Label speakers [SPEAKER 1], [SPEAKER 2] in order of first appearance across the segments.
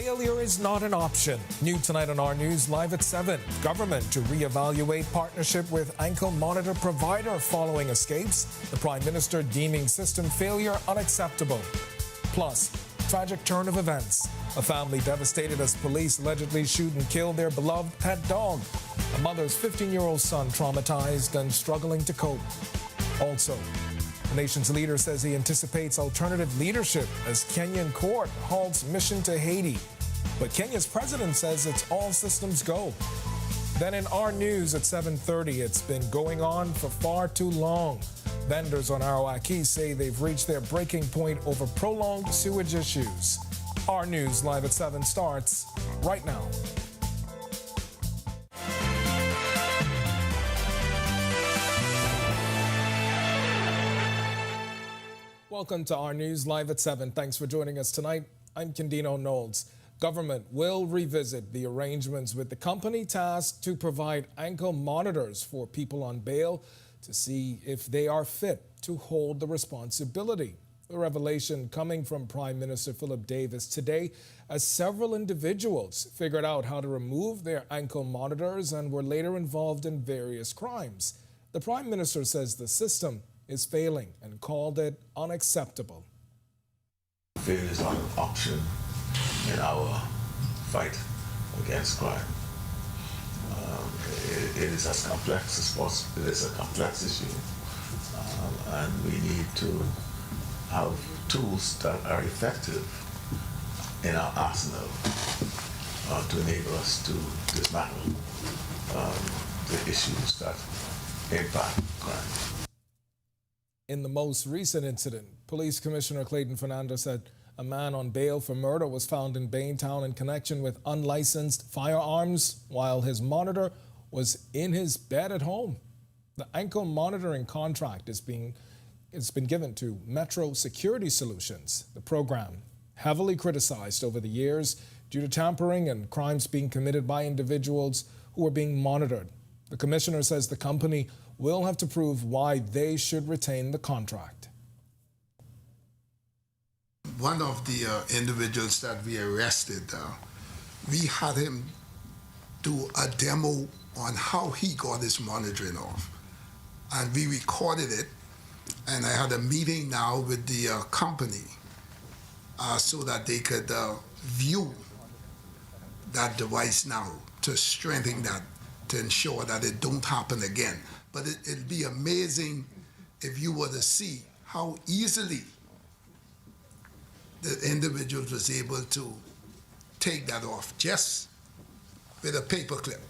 [SPEAKER 1] Failure is not an option. New tonight on Our News, live at 7. Government to reevaluate partnership with ankle monitor provider following escapes. The Prime Minister deeming system failure unacceptable. Plus, tragic turn of events. A family devastated as police allegedly shoot and kill their beloved pet dog. A mother's 15-year-old son traumatized and struggling to cope. Also, the nation's leader says he anticipates alternative leadership as Kenyan court halts mission to Haiti. But Kenya's president says it's all systems go. Then in our news at 7:30, it's been going on for far too long. Vendors on Arawaki say they've reached their breaking point over prolonged sewage issues. Our News live at 7 starts right now. Welcome to Our News live at 7. Thanks for joining us tonight. I'm Kendino Knowles. Government will revisit the arrangements with the company tasked to provide ankle monitors for people on bail to see if they are fit to hold the responsibility. The revelation coming from Prime Minister Philip Davis today as several individuals figured out how to remove their ankle monitors and were later involved in various crimes. The Prime Minister says the system is failing and called it unacceptable.
[SPEAKER 2] Failure is not an option in our fight against crime. It is as complex as possible. It is a complex issue, and we need to have tools that are effective in our arsenal to enable us to dismantle the issues that impact crime.
[SPEAKER 1] In the most recent incident, Police Commissioner Clayton Fernandez said a man on bail for murder was found in Baintown in connection with unlicensed firearms while his monitor was in his bed at home. The ankle monitoring contract it's been given to Metro Security Solutions. The program, heavily criticized over the years due to tampering and crimes being committed by individuals who are being monitored. The commissioner says the company will have to prove why they should retain the contract.
[SPEAKER 3] One of the individuals that we arrested, we had him do a demo on how he got his monitoring off. And we recorded it, and I had a meeting now with the company so that they could view that device now to strengthen that, to ensure that it don't happen again. But it'll be amazing if you were to see how easily the individual was able to take that off just with a paper clip.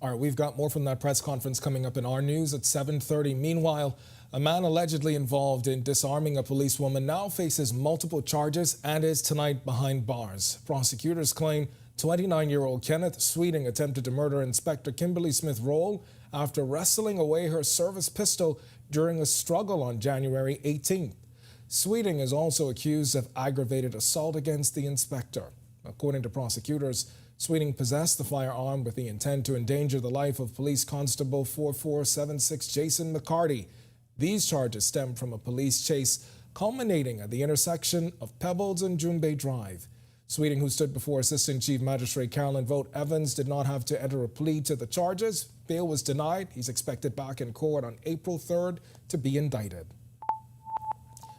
[SPEAKER 1] All right, we've got more from that press conference coming up in Our News at 7:30. Meanwhile, a man allegedly involved in disarming a policewoman now faces multiple charges and is tonight behind bars. Prosecutors claim 29-year-old Kenneth Sweeting attempted to murder Inspector Kimberly Smith Roll after wrestling away her service pistol during a struggle on January 18th. Sweeting is also accused of aggravated assault against the inspector. According to prosecutors, Sweeting possessed the firearm with the intent to endanger the life of Police Constable 4476 Jason McCarty. These charges stem from a police chase culminating at the intersection of Pebbles and Junbe Drive. Sweeting, who stood before Assistant Chief Magistrate Carolyn Vogt Evans, did not have to enter a plea to the charges. Bail was denied. He's expected back in court on April 3rd to be indicted.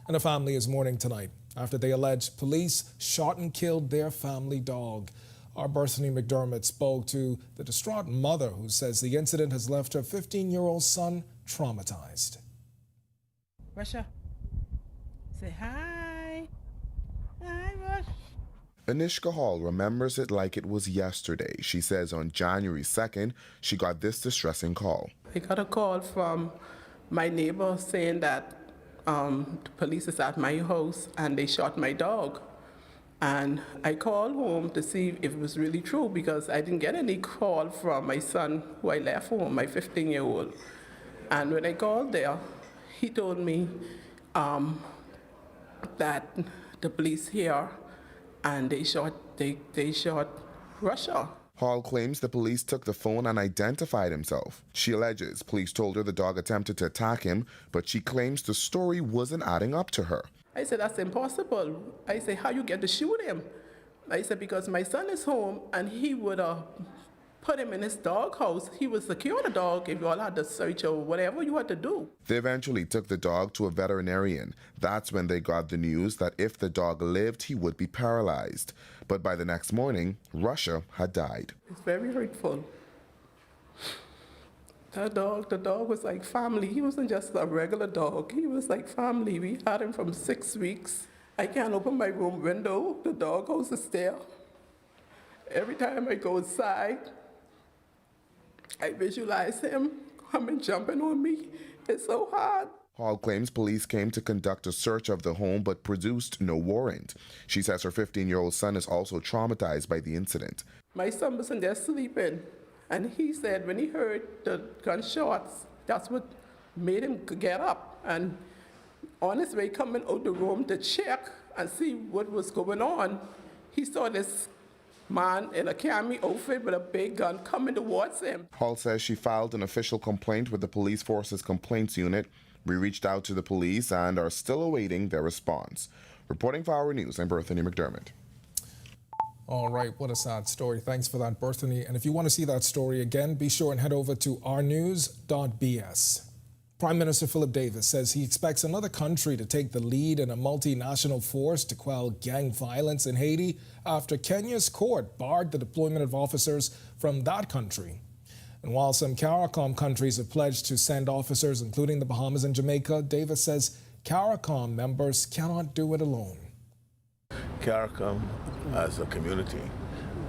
[SPEAKER 1] And a family is mourning tonight after they allege police shot and killed their family dog. Our Bethany McDermott spoke to the distraught mother who says the incident has left her 15-year-old son traumatized.
[SPEAKER 4] Russia, say hi. Hi, Rush.
[SPEAKER 5] Anishka Hall remembers it like it was yesterday. She says on January 2nd, she got this distressing call.
[SPEAKER 4] I got a call from my neighbor saying that the police is at my house and they shot my dog. And I called home to see if it was really true because I didn't get any call from my son who I left home, my 15-year-old. And when I called there, he told me that the police here and they shot Russia.
[SPEAKER 5] Hall claims the police took the phone and identified himself. She alleges police told her the dog attempted to attack him, but she claims the story wasn't adding up to her.
[SPEAKER 4] I said, that's impossible. I said, how you get to shoot him? I said, because my son is home and he would put him in his doghouse. He would secure the dog if you all had to search or whatever you had to do.
[SPEAKER 5] They eventually took the dog to a veterinarian. That's when they got the news that if the dog lived, he would be paralyzed. But by the next morning, Russia had died.
[SPEAKER 4] It's very hurtful. The dog was like family. He wasn't just a regular dog. He was like family. We had him from 6 weeks. I can't open my room window. The doghouse is there. Every time I go inside, I visualize him coming, jumping on me. It's so hard.
[SPEAKER 5] Hall claims police came to conduct a search of the home but produced no warrant. She says her 15-year-old son is also traumatized by the incident.
[SPEAKER 4] My son wasn't there sleeping, and he said when he heard the gunshots, that's what made him get up. And on his way coming out the room to check and see what was going on, he saw this man in a cami outfit with a big gun coming towards him.
[SPEAKER 5] Hall says she filed an official complaint with the police force's complaints unit. We reached out to the police and are still awaiting their response. Reporting for Our News, I'm Berthany McDermott.
[SPEAKER 1] All right, what a sad story. Thanks for that, Berthany. And if you want to see that story again, be sure and head over to ournews.bs. Prime Minister Philip Davis says he expects another country to take the lead in a multinational force to quell gang violence in Haiti after Kenya's court barred the deployment of officers from that country. And while some CARICOM countries have pledged to send officers, including the Bahamas and Jamaica, Davis says CARICOM members cannot do it alone.
[SPEAKER 2] CARICOM as a community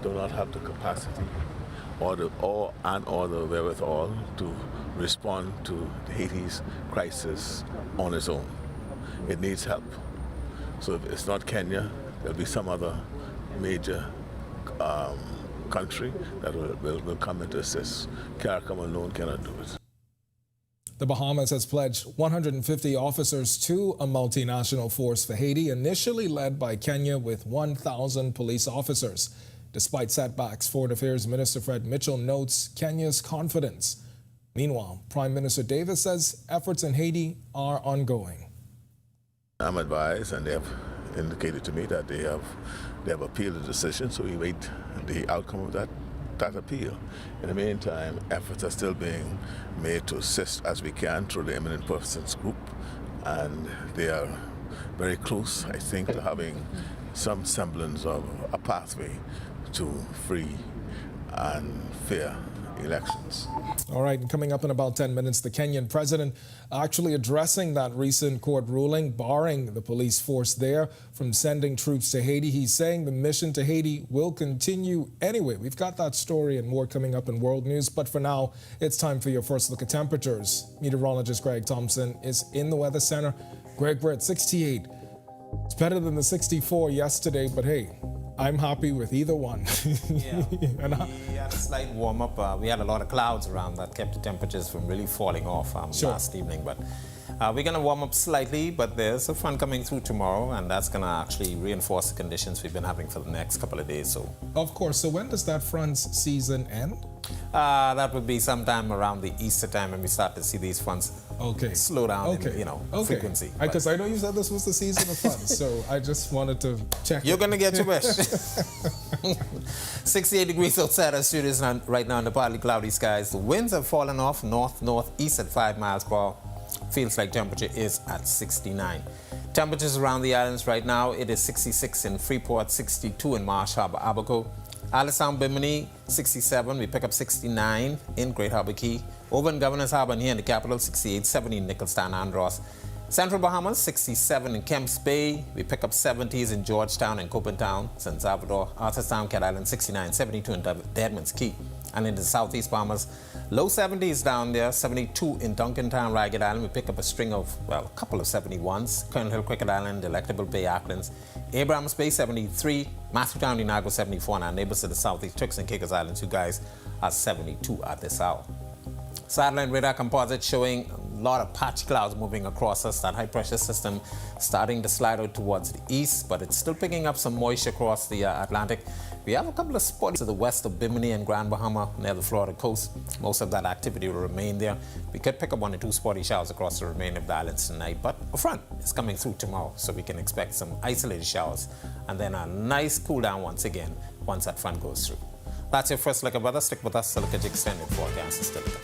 [SPEAKER 2] do not have the capacity or the wherewithal to respond to Haiti's crisis on its own. It needs help. So if it's not Kenya, there'll be some other major country that will come in to assist. CARICOM alone cannot do it.
[SPEAKER 1] The Bahamas has pledged 150 officers to a multinational force for Haiti, initially led by Kenya with 1,000 police officers. Despite setbacks, Foreign Affairs Minister Fred Mitchell notes Kenya's confidence. Meanwhile, Prime Minister Davis says efforts in Haiti are ongoing.
[SPEAKER 2] I'm advised, and they have indicated to me that they have appealed the decision, so we wait the outcome of that appeal. In the meantime, efforts are still being made to assist as we can through the Eminent Persons Group, and they are very close, I think, to having some semblance of a pathway to free and fair elections.
[SPEAKER 1] All right, and coming up in about 10 minutes, the Kenyan president actually addressing that recent court ruling barring the police force there from sending troops to Haiti. He's saying the mission to Haiti will continue anyway. We've got that story and more coming up in World News, but for now, it's time for your first look at temperatures. Meteorologist Greg Thompson is in the Weather Center. Greg, we're at 68. It's better than the 64 yesterday, but hey, I'm happy with either one.
[SPEAKER 6] Yeah, we had a slight warm-up. We had a lot of clouds around that kept the temperatures from really falling off last evening. But we're going to warm up slightly, but there's a front coming through tomorrow, and that's going to actually reinforce the conditions we've been having for the next couple of days. So,
[SPEAKER 1] of course. So when does that front's season end?
[SPEAKER 6] That would be sometime around the Easter time when we start to see these fronts slow down in frequency.
[SPEAKER 1] Because I know you said this was the season of fun, so I just wanted to check.
[SPEAKER 6] You're going to get your wish. 68 degrees outside our studios right now in the partly cloudy skies. The winds have fallen off north-northeast at 5 miles per hour. Feels like temperature is at 69. Temperatures around the islands right now, it is 66 in Freeport, 62 in Marsh Harbor, Abaco. Alistown, Bimini, 67. We pick up 69 in Great Harbor Key. Over in Governor's Harbor and here in the capital, 68, 70 in Nicholstown, Andros. Central Bahamas, 67 in Kemps Bay. We pick up 70s in Georgetown and Copentown, San Salvador, Arthurstown, Cat Island, 69, 72 in Deadman's Key. And in the southeast Bahamas, low 70s down there, 72 in Duncantown, Ragged Island. We pick up a string of, a couple of 71s. Colonel Hill, Cricket Island, Delectable Bay, Acklands. Abrams Bay, 73. Mastertown, Inago, 74. And our neighbors to the southeast, Turks and Caicos Islands, you guys are 72 at this hour. Satellite radar composite showing a lot of patch clouds moving across us. That high pressure system starting to slide out towards the east, but it's still picking up some moisture across the Atlantic. We have a couple of spots to the west of Bimini and Grand Bahama near the Florida coast. Most of that activity will remain there. We could pick up 1 or 2 spotty showers across the remainder of the islands tonight, but front is coming through tomorrow, so we can expect some isolated showers and then a nice cool down once again once that front goes through. That's your first look at weather. Stick with us to look at your extended forecast is still to come.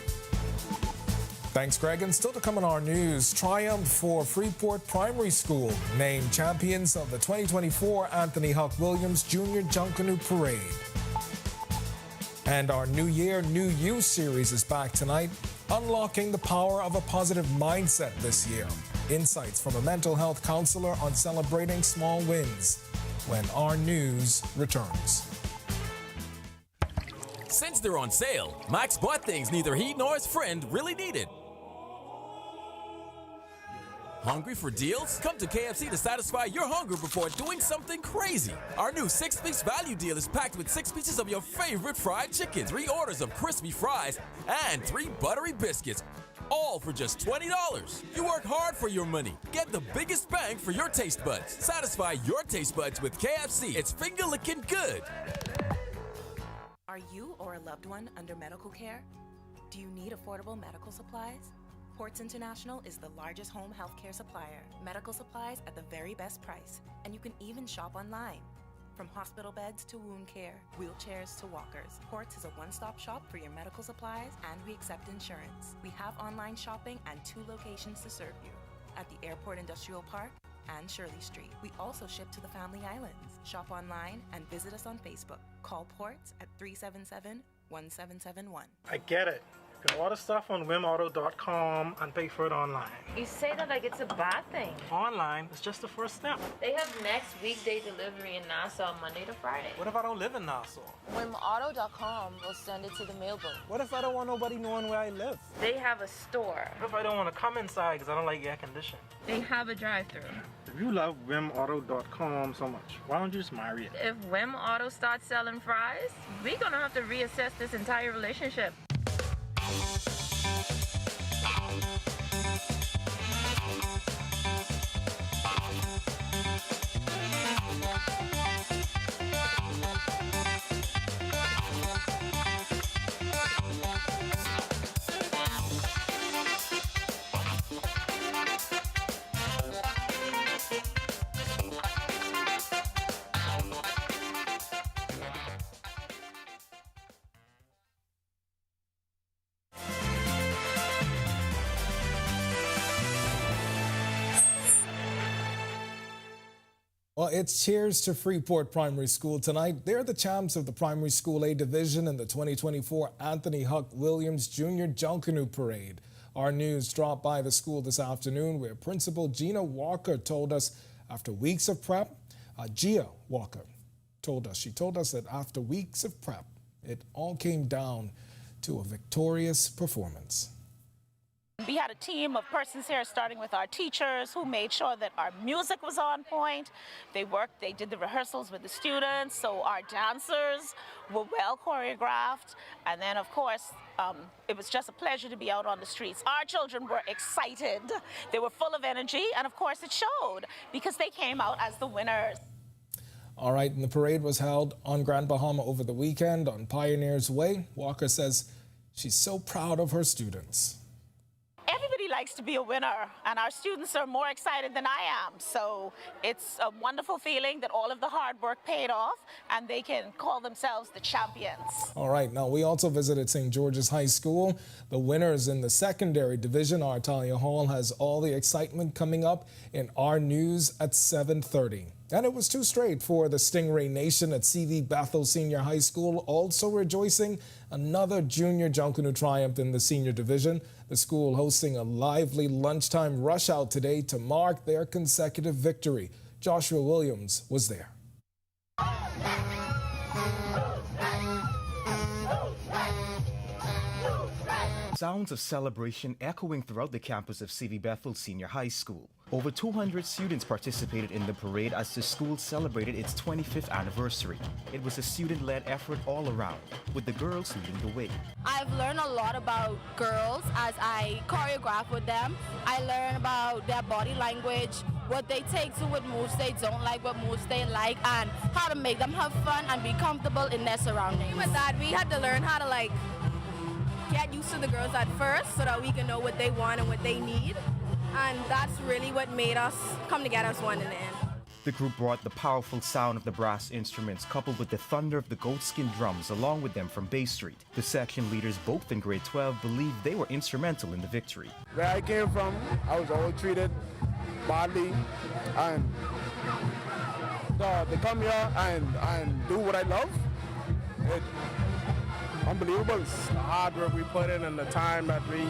[SPEAKER 1] Thanks, Greg. And still to come on our news, triumph for Freeport Primary School, named champions of the 2024 Anthony Huck Williams Jr. Junkanoo Parade. And our New Year, New You series is back tonight, unlocking the power of a positive mindset this year. Insights from a mental health counselor on celebrating small wins when our news returns.
[SPEAKER 7] Since they're on sale, Max bought things neither he nor his friend really needed. Hungry for deals? Come to KFC to satisfy your hunger before doing something crazy. Our new 6-piece value deal is packed with 6 pieces of your favorite fried chicken, 3 orders of crispy fries, and 3 buttery biscuits, all for just $20. You work hard for your money. Get the biggest bang for your taste buds. Satisfy your taste buds with KFC. It's finger-licking good.
[SPEAKER 8] Are you or a loved one under medical care? Do you need affordable medical supplies? Ports International is the largest home healthcare supplier. Medical supplies at the very best price. And you can even shop online. From hospital beds to wound care, wheelchairs to walkers, Ports is a one-stop shop for your medical supplies, and we accept insurance. We have online shopping and 2 locations to serve you, at the Airport Industrial Park and Shirley Street. We also ship to the Family Islands. Shop online and visit us on Facebook. Call Ports at 377-1771.
[SPEAKER 9] I get it. You can order stuff on wimauto.com and pay for it online.
[SPEAKER 10] You say that like it's a bad thing.
[SPEAKER 9] Online is just the first step.
[SPEAKER 10] They have next weekday delivery in Nassau Monday to Friday.
[SPEAKER 9] What if I don't live in Nassau?
[SPEAKER 10] WimAuto.com will send it to the mailbox.
[SPEAKER 9] What if I don't want nobody knowing where I live?
[SPEAKER 10] They have a store.
[SPEAKER 9] What if I don't want to come inside because I don't like air conditioning?
[SPEAKER 10] They have a drive-thru.
[SPEAKER 9] If you love wimauto.com so much, why don't you just marry it?
[SPEAKER 10] If Wim Auto starts selling fries, we're gonna have to reassess this entire relationship.
[SPEAKER 1] Well, it's cheers to Freeport Primary School tonight. They're the champs of the Primary School A Division in the 2024 Anthony Huck Williams Jr. Junkanoo Parade. Our news dropped by the school this afternoon where Principal Gina Walker told us after weeks of prep, Gia Walker told us that after weeks of prep, it all came down to a victorious performance.
[SPEAKER 11] We had a team of persons here, starting with our teachers, who made sure that our music was on point. They did the rehearsals with the students, so our dancers were well choreographed. And then, of course, it was just a pleasure to be out on the streets. Our children were excited. They were full of energy, and of course it showed because they came out as the winners.
[SPEAKER 1] All right, and the parade was held on Grand Bahama over the weekend on Pioneers Way. Walker says she's so proud of her students.
[SPEAKER 11] Everybody likes to be a winner, and our students are more excited than I am. So it's a wonderful feeling that all of the hard work paid off, and they can call themselves the champions.
[SPEAKER 1] All right, now we also visited St. George's High School. The winners in the secondary division, Artalia Hall, has all the excitement coming up in our news at 7:30. And it was too straight for the Stingray Nation at C.V. Bethel Senior High School, also rejoicing another junior Junkanoo triumph in the senior division. The school hosting a lively lunchtime rush out today to mark their consecutive victory. Joshua Williams was there.
[SPEAKER 12] Sounds of celebration echoing throughout the campus of C.V. Bethel Senior High School. Over 200 students participated in the parade as the school celebrated its 25th anniversary. It was a student-led effort all around, with the girls leading the way.
[SPEAKER 13] I've learned a lot about girls as I choreograph with them. I learn about their body language, what they take to, what moves they don't like, what moves they like, and how to make them have fun and be comfortable in their surroundings.
[SPEAKER 14] With that, we had to learn how to get used to the girls at first so that we can know what they want and what they need. and that's really what made us come together as one in the end.
[SPEAKER 12] The group brought the powerful sound of the brass instruments coupled with the thunder of the goatskin drums along with them from Bay Street. The section leaders, both in grade 12, believed they were instrumental in the victory.
[SPEAKER 15] Where I came from, I was always treated badly, and to come here and do what I love, it's unbelievable. The hard work we put in and the time that we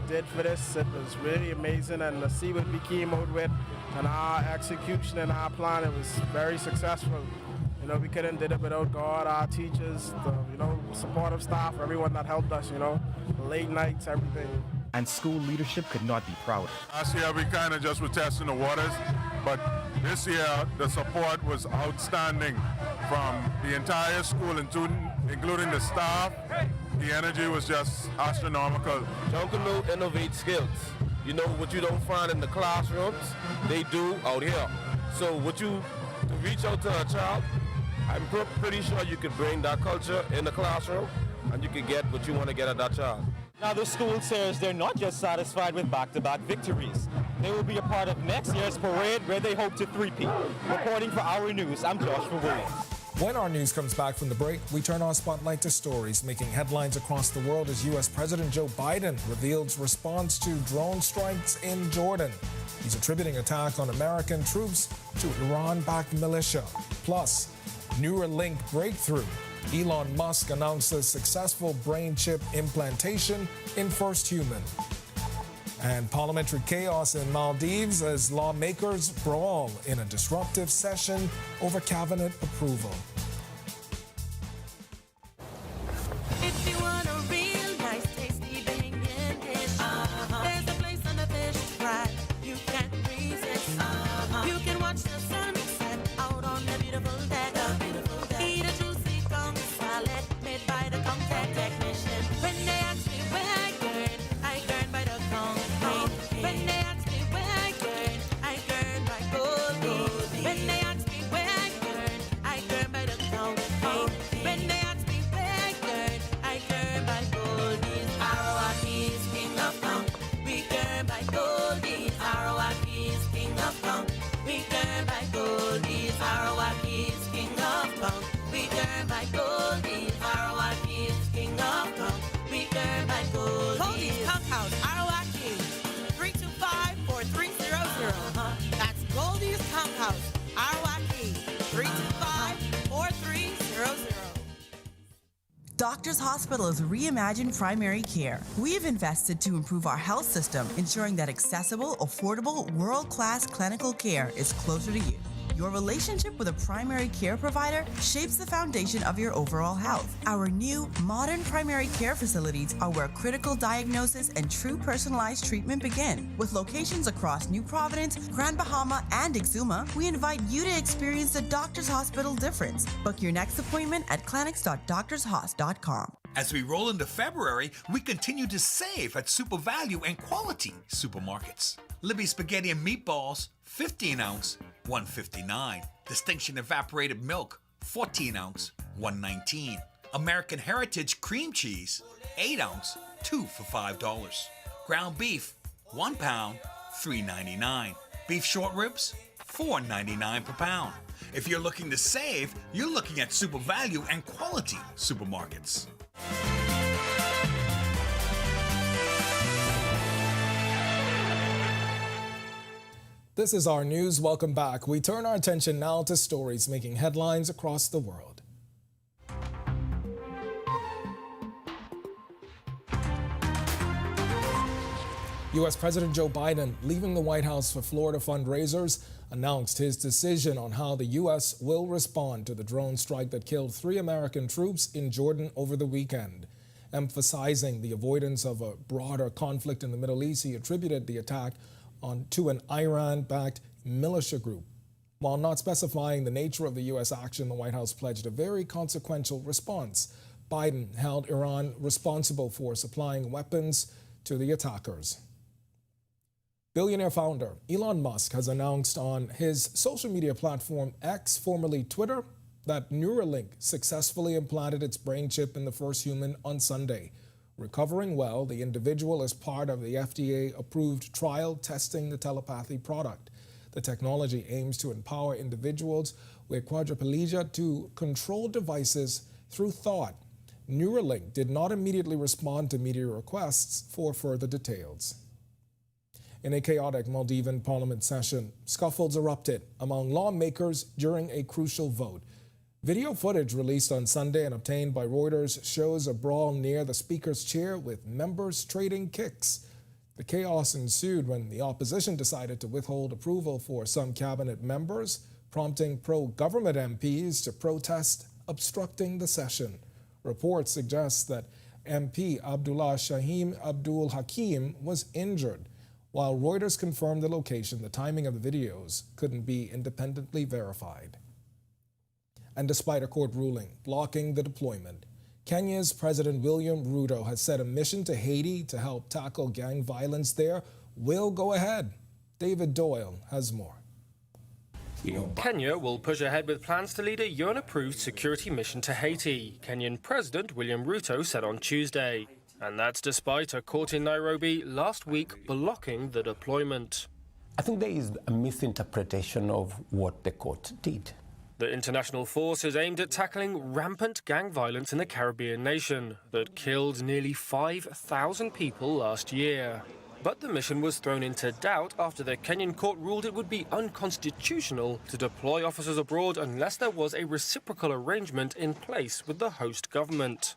[SPEAKER 15] did for this, it was really amazing, and to see what we came out with and our execution and our plan, it was very successful. You know, we couldn't did it without God, our teachers, the supportive staff, everyone that helped us, the late nights, everything.
[SPEAKER 12] And school leadership could not be prouder.
[SPEAKER 16] Last year we kind of just were testing the waters, but this year the support was outstanding from the entire school, including the staff. The energy was just astronomical.
[SPEAKER 17] Junkanoo innovates skills. You know what you don't find in the classrooms, they do out here. So to reach out to a child, I'm pretty sure you could bring that culture in the classroom and you can get what you want to get at that child.
[SPEAKER 18] Now the school says they're not just satisfied with back-to-back victories. They will be a part of next year's parade where they hope to three-peat. Reporting for Our News, I'm Joshua Williams.
[SPEAKER 1] When our news comes back from the break, we turn our spotlight to stories making headlines across the world as U.S. President Joe Biden reveals response to drone strikes in Jordan. He's attributing attack on American troops to Iran-backed militia. Plus, Neuralink breakthrough. Elon Musk announces successful brain chip implantation in first human. And parliamentary chaos in Maldives as lawmakers brawl in a disruptive session over cabinet approval.
[SPEAKER 19] If you want a real nice, tasty Bahamian dish, there's a place on the fish fry you can't resist. You can watch the sunset out on the beautiful deck. Eat a juicy conch salad made by the contact technician. When they ask me where I learn by the conch. When they ask me where I learn by gold. When they ask me where I learn by the conch. When they ask me where I learn by goldies. Arawaki's king of conch. We learn by goldies. Arawaki's king of conch. We learn by goldies. Arawaki's king of conch. We learn by goldies. Arawaki's king of conch. We learn by goldies. Goldies Conch House, Arawaki. 325-4300. That's Goldie's Conch House, Arawaki. 325-4300.
[SPEAKER 20] Doctors Hospital is reimagined primary care. We have invested to improve our health system, ensuring that accessible, affordable, world-class clinical care is closer to you. Your relationship with a primary care provider shapes the foundation of your overall health. Our new, modern primary care facilities are where critical diagnosis and true personalized treatment begin. With locations across New Providence, Grand Bahama, and Exuma, we invite you to experience the Doctors Hospital difference. Book your next appointment at clinics.doctorshos.com.
[SPEAKER 21] As we roll into February, we continue to save at super value and quality supermarkets. Libby Spaghetti and Meatballs, 15-ounce, $1.59. Distinction Evaporated Milk, 14-ounce, $1.19. American Heritage Cream Cheese, 8-ounce, 2 for $5. Ground beef, 1 pound, $3.99. Beef short ribs, $4.99 per pound. If you're looking to save, you're looking at super value and quality supermarkets.
[SPEAKER 1] This is Our News. Welcome back. We turn our attention now to stories making headlines across the world. U.S. President Joe Biden, leaving the White House for Florida fundraisers, announced his decision on how the U.S. will respond to the drone strike that killed 3 American troops in Jordan over the weekend. Emphasizing the avoidance of a broader conflict in the Middle East, he attributed the attack to an Iran-backed militia group. While not specifying the nature of the U.S. action, the White House pledged a very consequential response. Biden held Iran responsible for supplying weapons to the attackers. Billionaire founder Elon Musk has announced on his social media platform X, formerly Twitter, that Neuralink successfully implanted its brain chip in the first human on Sunday. Recovering well, the individual is part of the FDA-approved trial testing the telepathy product. The technology aims to empower individuals with quadriplegia to control devices through thought. Neuralink did not immediately respond to media requests for further details. In a chaotic Maldivian parliament session, scuffles erupted among lawmakers during a crucial vote. Video footage released on Sunday and obtained by Reuters shows a brawl near the speaker's chair with members trading kicks. The chaos ensued when the opposition decided to withhold approval for some cabinet members, prompting pro-government MPs to protest, obstructing the session. Reports suggest that MP Abdullah Shahim Abdul Hakim was injured. While Reuters confirmed the location, the timing of the videos couldn't be independently verified. And despite a court ruling blocking the deployment, Kenya's President William Ruto has said a mission to Haiti to help tackle gang violence there will go ahead. David Doyle has more.
[SPEAKER 3] Kenya will push ahead with plans to lead a UN-approved security mission to Haiti, Kenyan President William Ruto said on Tuesday. And that's despite a court in Nairobi last week blocking the deployment.
[SPEAKER 22] I think there is a misinterpretation of what the court did.
[SPEAKER 3] The international force is aimed at tackling rampant gang violence in the Caribbean nation that killed nearly 5,000 people last year. But the mission was thrown into doubt after the Kenyan court ruled it would be unconstitutional to deploy officers abroad unless there was a reciprocal arrangement in place with the host government.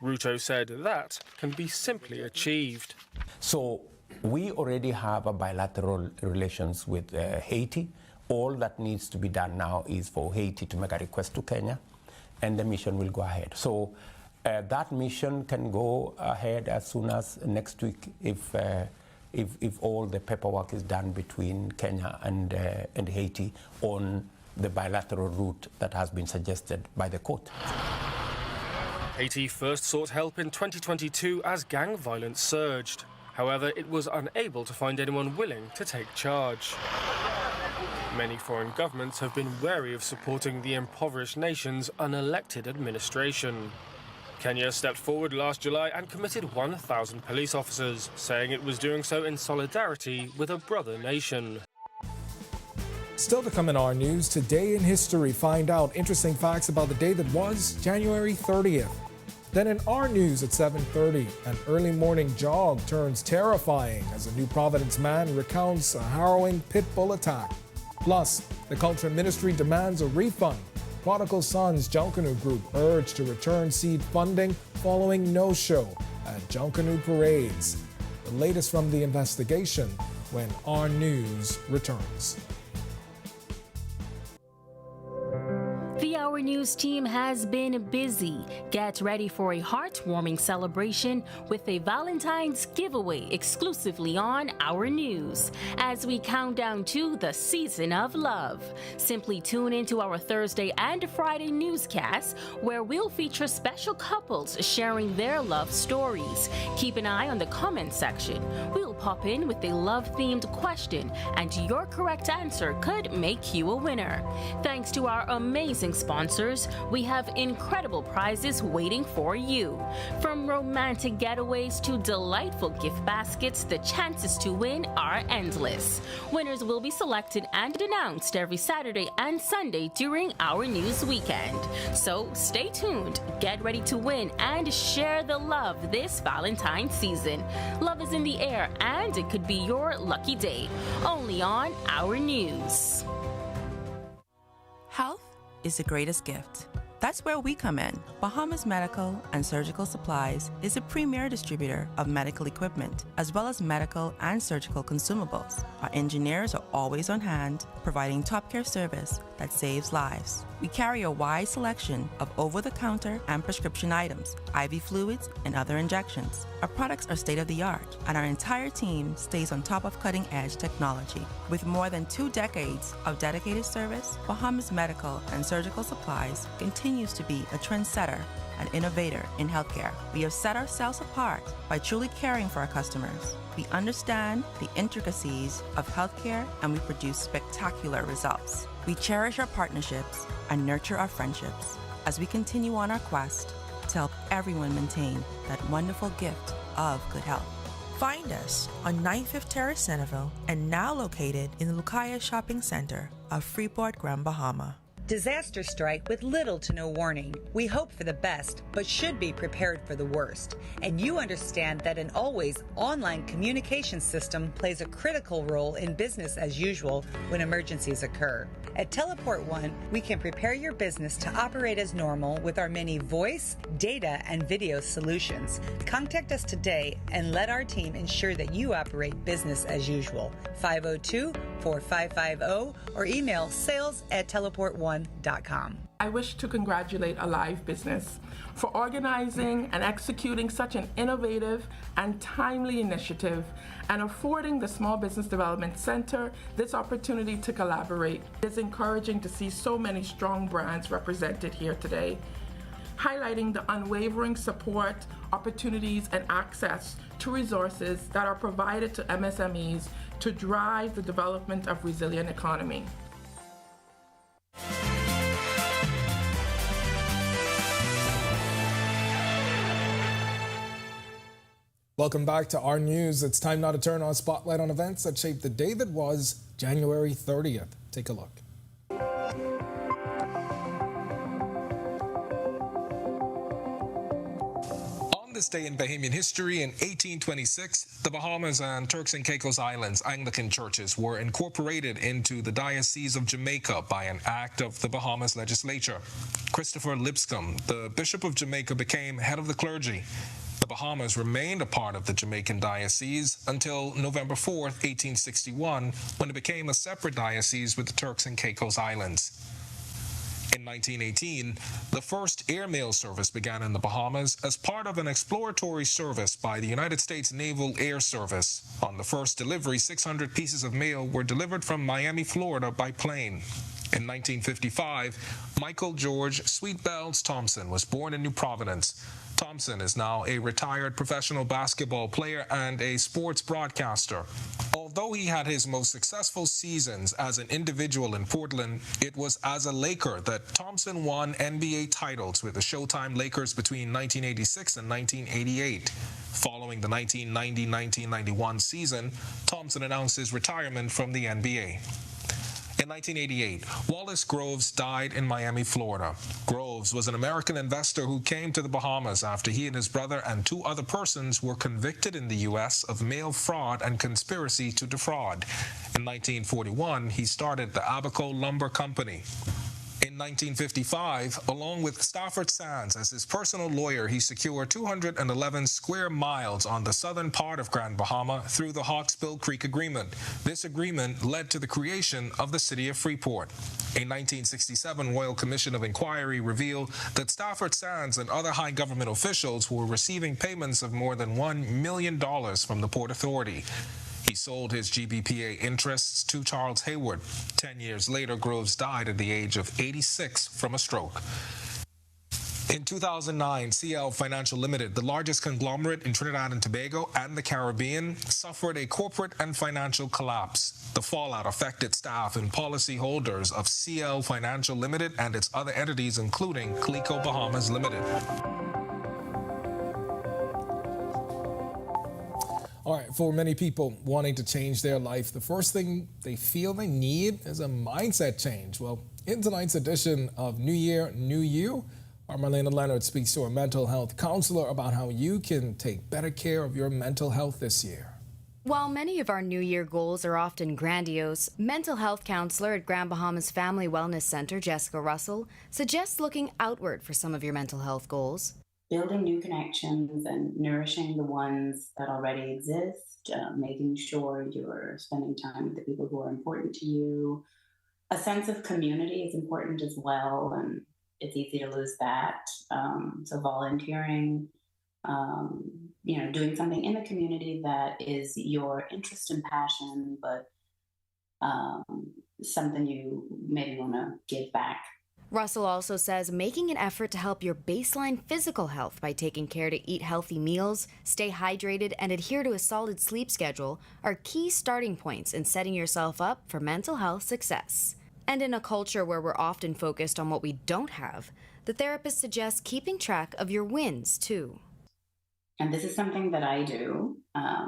[SPEAKER 3] Ruto said that can be simply achieved.
[SPEAKER 22] So we already have a bilateral relations with Haiti. All that needs to be done now is for Haiti to make a request to Kenya, and the mission will go ahead. So that mission can go ahead as soon as next week if all the paperwork is done between Kenya and Haiti on the bilateral route that has been suggested by the court.
[SPEAKER 3] Haiti first sought help in 2022 as gang violence surged. However, it was unable to find anyone willing to take charge. Many foreign governments have been wary of supporting the impoverished nation's unelected administration. Kenya stepped forward last July and committed 1,000 police officers, saying it was doing so in solidarity with a brother nation.
[SPEAKER 1] Still to come in our news, today in history, find out interesting facts about the day that was January 30th. Then in our news at 7:30, an early morning jog turns terrifying as a New Providence man recounts a harrowing Pitbull attack. Plus, the Culture Ministry demands a refund. Prodigal Sons Junkanoo Group urged to return seed funding following no-show at Junkanoo parades. The latest from the investigation when our news returns.
[SPEAKER 23] The Our News team has been busy. Get ready for a heartwarming celebration with a Valentine's giveaway exclusively on Our News as we count down to the season of love. Simply tune into our Thursday and Friday newscasts where we'll feature special couples sharing their love stories. Keep an eye on the comment section. We'll pop in with a love-themed question and your correct answer could make you a winner. Thanks to our amazing sponsors, we have incredible prizes waiting for you. From romantic getaways to delightful gift baskets, the chances to win are endless. Winners will be selected and announced every Saturday and Sunday during Our News weekend. So stay tuned, get ready to win, and share the love this Valentine's season. Love is in the air, and it could be your lucky day. Only on Our News.
[SPEAKER 24] Health is the greatest gift. That's where we come in. Bahamas Medical and Surgical Supplies is a premier distributor of medical equipment, as well as medical and surgical consumables. Our engineers are always on hand, providing top care service that saves lives. We carry a wide selection of over-the-counter and prescription items, IV fluids, and other injections. Our products are state-of-the-art, and our entire team stays on top of cutting-edge technology. With more than 2 decades of dedicated service, Bahamas Medical and Surgical Supplies continues to be a trendsetter and innovator in healthcare. We have set ourselves apart by truly caring for our customers. We understand the intricacies of healthcare, and we produce spectacular results. We cherish our partnerships and nurture our friendships as we continue on our quest to help everyone maintain that wonderful gift of good health. Find us on 95th Terrace, Centerville, and now located in the Lucaya Shopping Center of Freeport, Grand Bahama.
[SPEAKER 2] Disasters strike with little to no warning. We hope for the best, but should be prepared for the worst. And you understand that an always online communication system plays a critical role in business as usual when emergencies occur. At Teleport One, we can prepare your business to operate as normal with our many voice, data, and video solutions. Contact us today and let our team ensure that you operate business as usual. 502-4550 or email sales@teleportone.com.
[SPEAKER 4] I wish to congratulate Alive Business for organizing and executing such an innovative and timely initiative and affording the Small Business Development Center this opportunity to collaborate. It's encouraging to see so many strong brands represented here today, highlighting the unwavering support, opportunities, and access to resources that are provided to MSMEs to drive the development of resilient economy.
[SPEAKER 1] Welcome back to Our News. It's time now to turn our spotlight on events that shaped the day that was January 30th. Take a look. On this day in Bahamian history in 1826, the Bahamas and Turks and Caicos Islands Anglican churches were incorporated into the Diocese of Jamaica by an act of the Bahamas legislature. Christopher Lipscomb, the Bishop of Jamaica, became head of the clergy. The Bahamas remained a part of the Jamaican Diocese until November 4th, 1861, when it became a separate diocese with the Turks and Caicos Islands. In 1918, the first airmail service began in the Bahamas as part of an exploratory service by the United States Naval Air Service. On the first delivery, 600 pieces of mail were delivered from Miami, Florida by plane. In 1955, Michael George Sweetbells Thompson was born in New Providence. Thompson is now a retired professional basketball player and a sports broadcaster. Although he had his most successful seasons as an individual in Portland, it was as a Laker that Thompson won NBA titles with the Showtime Lakers between 1986 and 1988. Following the 1990-1991 season, Thompson announced his retirement from the NBA. In 1988, Wallace Groves died in Miami, Florida. Groves was an American investor who came to the Bahamas after he and his brother and two other persons were convicted in the U.S. of mail fraud and conspiracy to defraud. In 1941, he started the Abaco Lumber Company. In 1955, along with Stafford Sands as his personal lawyer, he secured 211 square miles on the southern part of Grand Bahama through the Hawksbill Creek Agreement. This agreement led to the creation of the city of Freeport. A 1967 Royal Commission of Inquiry revealed that Stafford Sands and other high government officials were receiving payments of more than $1 million from the Port Authority. He sold his GBPA interests to Charles Hayward. 10 years later, Groves died at the age of 86 from a stroke. In 2009, CL Financial Limited, the largest conglomerate in Trinidad and Tobago and the Caribbean, suffered a corporate and financial collapse. The fallout affected staff and policyholders of CL Financial Limited and its other entities, including Coleco Bahamas Limited. All right, for many people wanting to change their life, the first thing they feel they need is a mindset change. Well, in tonight's edition of New Year, New You, our Marlena Leonard speaks to a mental health counselor about how you can take better care of your mental health this year.
[SPEAKER 5] While many of our New Year goals are often grandiose, mental health counselor at Grand Bahamas Family Wellness Center, Jessica Russell, suggests looking outward for some of your mental health goals.
[SPEAKER 6] Building new connections and nourishing the ones that already exist, making sure you're spending time with the people who are important to you. A sense of community is important as well, and it's easy to lose that. So volunteering, doing something in the community that is your interest and passion, but something you maybe want to give back.
[SPEAKER 5] Russell also says making an effort to help your baseline physical health by taking care to eat healthy meals, stay hydrated, and adhere to a solid sleep schedule are key starting points in setting yourself up for mental health success. And in a culture where we're often focused on what we don't have, the therapist suggests keeping track of your wins, too.
[SPEAKER 6] And this is something that I do,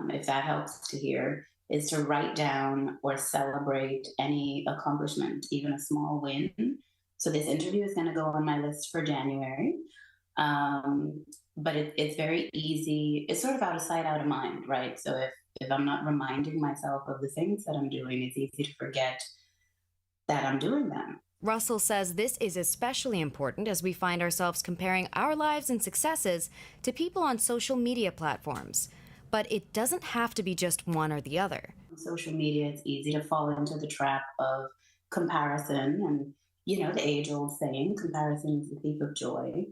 [SPEAKER 6] if that helps to hear, is to write down or celebrate any accomplishment, even a small win. So this interview is going to go on my list for January. But it's very easy. It's sort of out of sight, out of mind, right? So if I'm not reminding myself of the things that I'm doing, it's easy to forget that I'm doing them.
[SPEAKER 5] Russell says this is especially important as we find ourselves comparing our lives and successes to people on social media platforms. But it doesn't have to be just one or the other.
[SPEAKER 6] On social media, it's easy to fall into the trap of comparison and, the age-old saying, comparison is the thief of joy.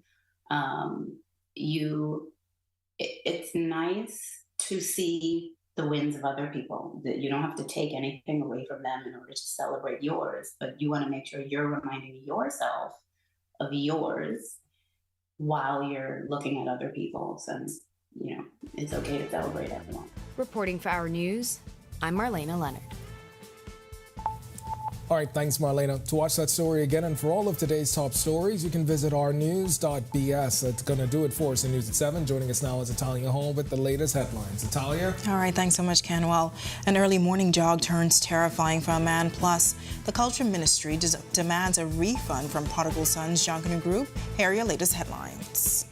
[SPEAKER 6] It's nice to see the wins of other people, that you don't have to take anything away from them in order to celebrate yours, but you want to make sure you're reminding yourself of yours while you're looking at other people's, and it's okay to celebrate everyone.
[SPEAKER 5] Reporting for Our News, I'm Marlena Leonard.
[SPEAKER 1] All right, thanks, Marlena. To watch that story again and for all of today's top stories, you can visit ournews.bs. That's going to do it for us in News at 7. Joining us now is Italia Hall with the latest headlines. Italia?
[SPEAKER 7] All right, thanks so much, Ken. Well, an early morning jog turns terrifying for a man. Plus, the Culture Ministry demands a refund from prodigal son's Junkanoo group. Here are your latest headlines.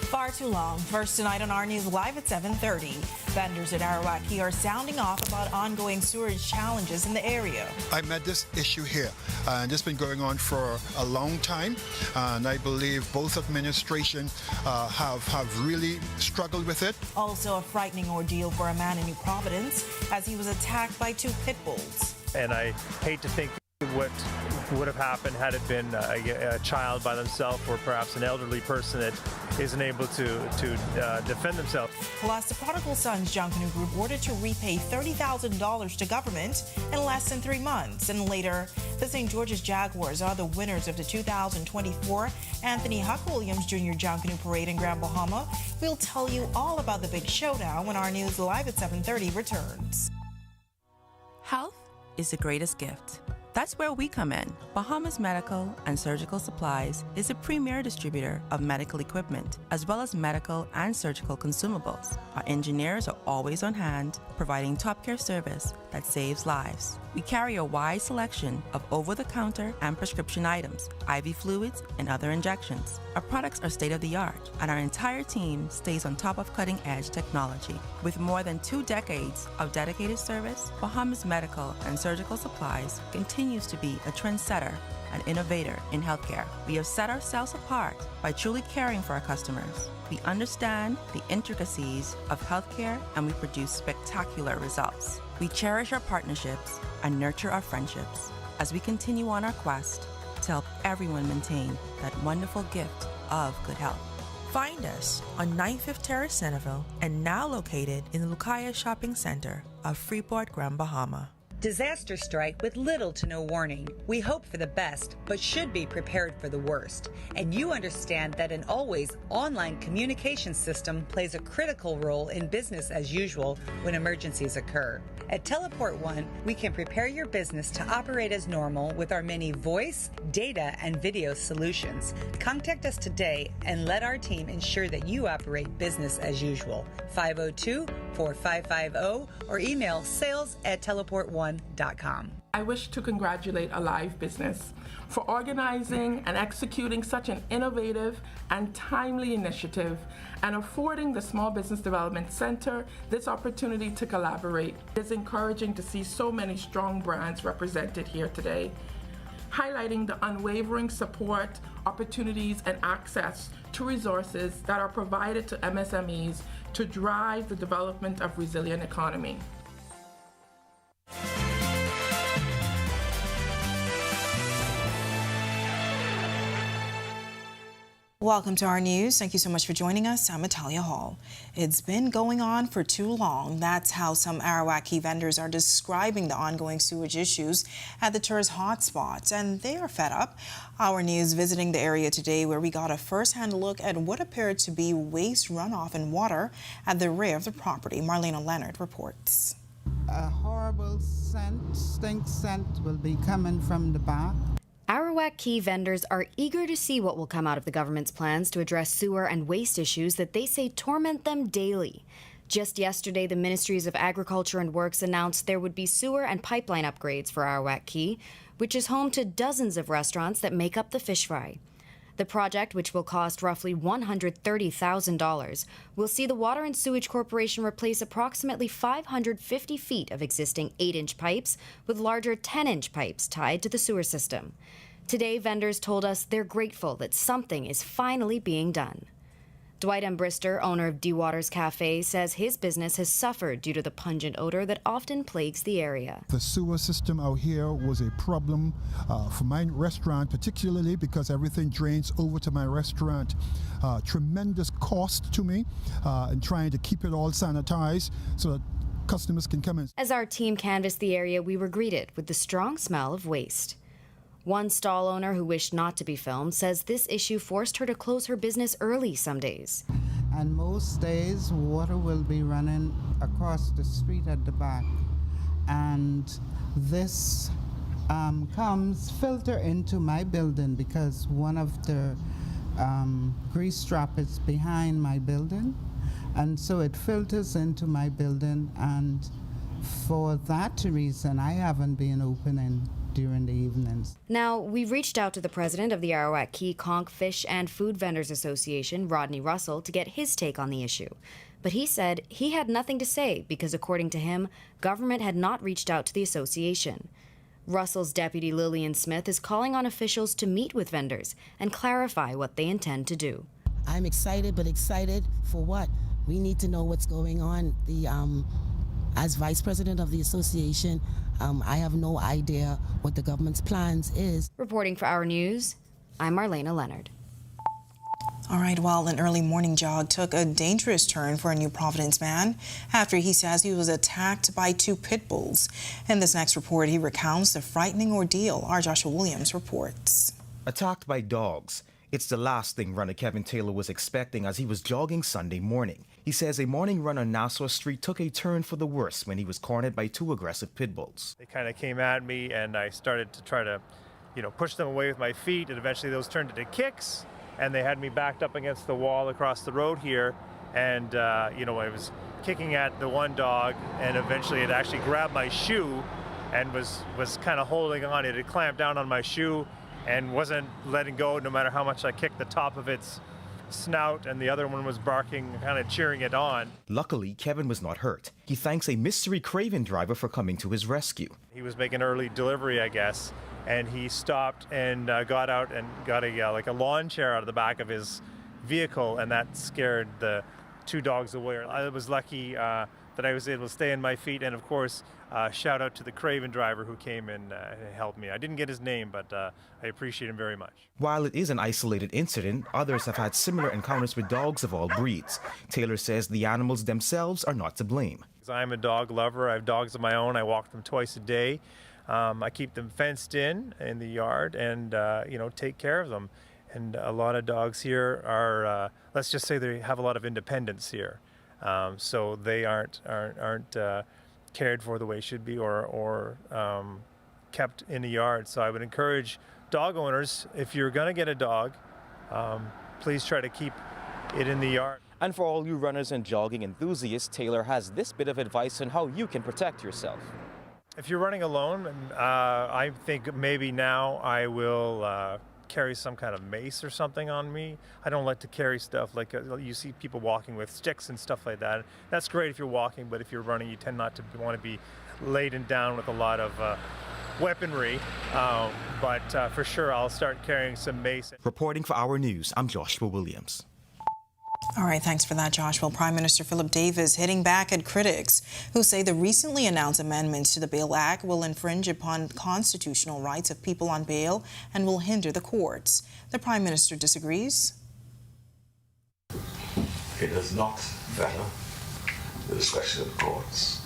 [SPEAKER 7] Far too long. First tonight on Our News Live at 7:30. Vendors at Arawaki are sounding off about ongoing sewage challenges in the area.
[SPEAKER 8] I met this issue here, and it's been going on for a long time, and I believe both administrations have really struggled with it.
[SPEAKER 7] Also a frightening ordeal for a man in New Providence as he was attacked by two pit bulls.
[SPEAKER 9] And I hate to think what would have happened had it been a child by themselves or perhaps an elderly person that isn't able to defend themselves.
[SPEAKER 7] Plus, the prodigal son's Junkanoo group ordered to repay $30,000 to government in less than 3 months. And later, the St. George's Jaguars are the winners of the 2024 Anthony Huck Williams Jr. Junkanoo Parade in Grand Bahama. We'll tell you all about the big showdown when Our News Live at 7:30 returns.
[SPEAKER 24] Health is the greatest gift. That's where we come in. Bahamas Medical and Surgical Supplies is a premier distributor of medical equipment, as well as medical and surgical consumables. Our engineers are always on hand, providing top care service that saves lives. We carry a wide selection of over-the-counter and prescription items, IV fluids, and other injections. Our products are state-of-the-art, and our entire team stays on top of cutting-edge technology. With more than 2 decades of dedicated service, Bahamas Medical and Surgical Supplies continues to be a trendsetter and innovator in healthcare. We have set ourselves apart by truly caring for our customers. We understand the intricacies of healthcare, and we produce spectacular results. We cherish our partnerships and nurture our friendships as we continue on our quest to help everyone maintain that wonderful gift of good health. Find us on 95th Terrace, Centerville, and now located in the Lucaya Shopping Center of Freeport, Grand Bahama.
[SPEAKER 2] Disaster strike with little to no warning. We hope for the best, but should be prepared for the worst. And you understand that an always online communication system plays a critical role in business as usual when emergencies occur. At Teleport One, we can prepare your business to operate as normal with our many voice, data, and video solutions. Contact us today and let our team ensure that you operate business as usual. 502-4550 or email sales@teleportone.com.
[SPEAKER 4] I wish to congratulate Alive Business for organizing and executing such an innovative and timely initiative and affording the Small Business Development Center this opportunity to collaborate. It's encouraging to see so many strong brands represented here today, highlighting the unwavering support, opportunities, and access to resources that are provided to MSMEs to drive the development of resilient economy.
[SPEAKER 7] Welcome to Our News. Thank you so much for joining us. I'm Italia Hall. It's been going on for too long. That's how some Arawaki vendors are describing the ongoing sewage issues at the tourist hotspots, and they are fed up. Our News visiting the area today, where we got a first-hand look at what appeared to be waste runoff and water at the rear of the property. Marlena Leonard reports.
[SPEAKER 10] A horrible scent, stink scent will be coming from the back.
[SPEAKER 5] Arawak Key vendors are eager to see what will come out of the government's plans to address sewer and waste issues that they say torment them daily. Just yesterday, the Ministries of Agriculture and Works announced there would be sewer and pipeline upgrades for Arawak Key, which is home to dozens of restaurants that make up the fish fry. The project, which will cost roughly $130,000, will see the Water and Sewage Corporation replace approximately 550 feet of existing 8-inch pipes with larger 10-inch pipes tied to the sewer system. Today, vendors told us they're grateful that something is finally being done. Dwight M. Brister, owner of D-Waters Cafe, says his business has suffered due to the pungent odor that often plagues the area.
[SPEAKER 8] The sewer system out here was a problem for my restaurant, particularly because everything drains over to my restaurant. Tremendous cost to me in trying to keep it all sanitized so that customers can come in.
[SPEAKER 5] As our team canvassed the area, we were greeted with the strong smell of waste. One stall owner who wished not to be filmed says this issue forced her to close her business early some days.
[SPEAKER 10] And most days, water will be running across the street at the back. And this comes filter into my building because one of the grease trap is behind my building. And so it filters into my building. And for that reason, I haven't been opening during the evenings.
[SPEAKER 5] Now, we reached out to the president of the Arawak Key Conch Fish and Food Vendors Association, Rodney Russell, to get his take on the issue. But he said he had nothing to say because, according to him, government had not reached out to the association. Russell's deputy Lillian Smith is calling on officials to meet with vendors and clarify what they intend to do.
[SPEAKER 11] I'm excited, but excited for what? We need to know what's going on. As vice president of the association, I have no idea what the government's plans is.
[SPEAKER 5] Reporting for Our News, I'm Marlena Leonard.
[SPEAKER 7] All right, well, an early morning jog took a dangerous turn for a New Providence man after he says he was attacked by 2 pit bulls. In this next report, he recounts the frightening ordeal. Our Joshua Williams reports.
[SPEAKER 12] Attacked by dogs. It's the last thing runner Kevin Taylor was expecting as he was jogging Sunday morning. He says a morning run on Nassau Street took a turn for the worse when he was cornered by 2 aggressive pit bulls.
[SPEAKER 9] They kind of came at me and I started to try to, push them away with my feet, and eventually those turned into kicks and they had me backed up against the wall across the road here. And, I was kicking at the one dog and eventually it actually grabbed my shoe and was kind of holding on. It had clamped down on my shoe and wasn't letting go no matter how much I kicked the top of its snout, and the other one was barking, kind of cheering it on.
[SPEAKER 12] Luckily, Kevin was not hurt. He thanks a mystery Craven driver for coming to his rescue.
[SPEAKER 9] He was making early delivery, I guess, and he stopped and got out and got a lawn chair out of the back of his vehicle, and that scared the 2 dogs away. I was lucky that I was able to stay on my feet, and of course, shout out to the Craven driver who came and helped me. I didn't get his name, but I appreciate him very much.
[SPEAKER 12] While it is an isolated incident, others have had similar encounters with dogs of all breeds. Taylor says the animals themselves are not to blame.
[SPEAKER 9] I'm a dog lover. I have dogs of my own. I walk them twice a day. I keep them fenced in the yard and, take care of them. And a lot of dogs here are, let's just say they have a lot of independence here. So they aren't cared for the way it should be or kept in the yard. So I would encourage dog owners, if you're going to get a dog, please try to keep it in the yard.
[SPEAKER 18] And for all you runners and jogging enthusiasts, Taylor has this bit of advice on how you can protect yourself.
[SPEAKER 9] If you're running alone, I think maybe now I will carry some kind of mace or something on me. I don't like to carry stuff like you see people walking with sticks and stuff like that. That's great if you're walking, but if you're running, you tend not to want to be laden down with a lot of weaponry. But for sure, I'll start carrying some mace.
[SPEAKER 12] Reporting for Our News, I'm Joshua Williams.
[SPEAKER 7] All right, thanks for that, Josh. Well, Prime Minister Philip Davis hitting back at critics who say the recently announced amendments to the Bail Act will infringe upon constitutional rights of people on bail and will hinder the courts. The Prime Minister disagrees.
[SPEAKER 13] It does not better the discretion of the courts,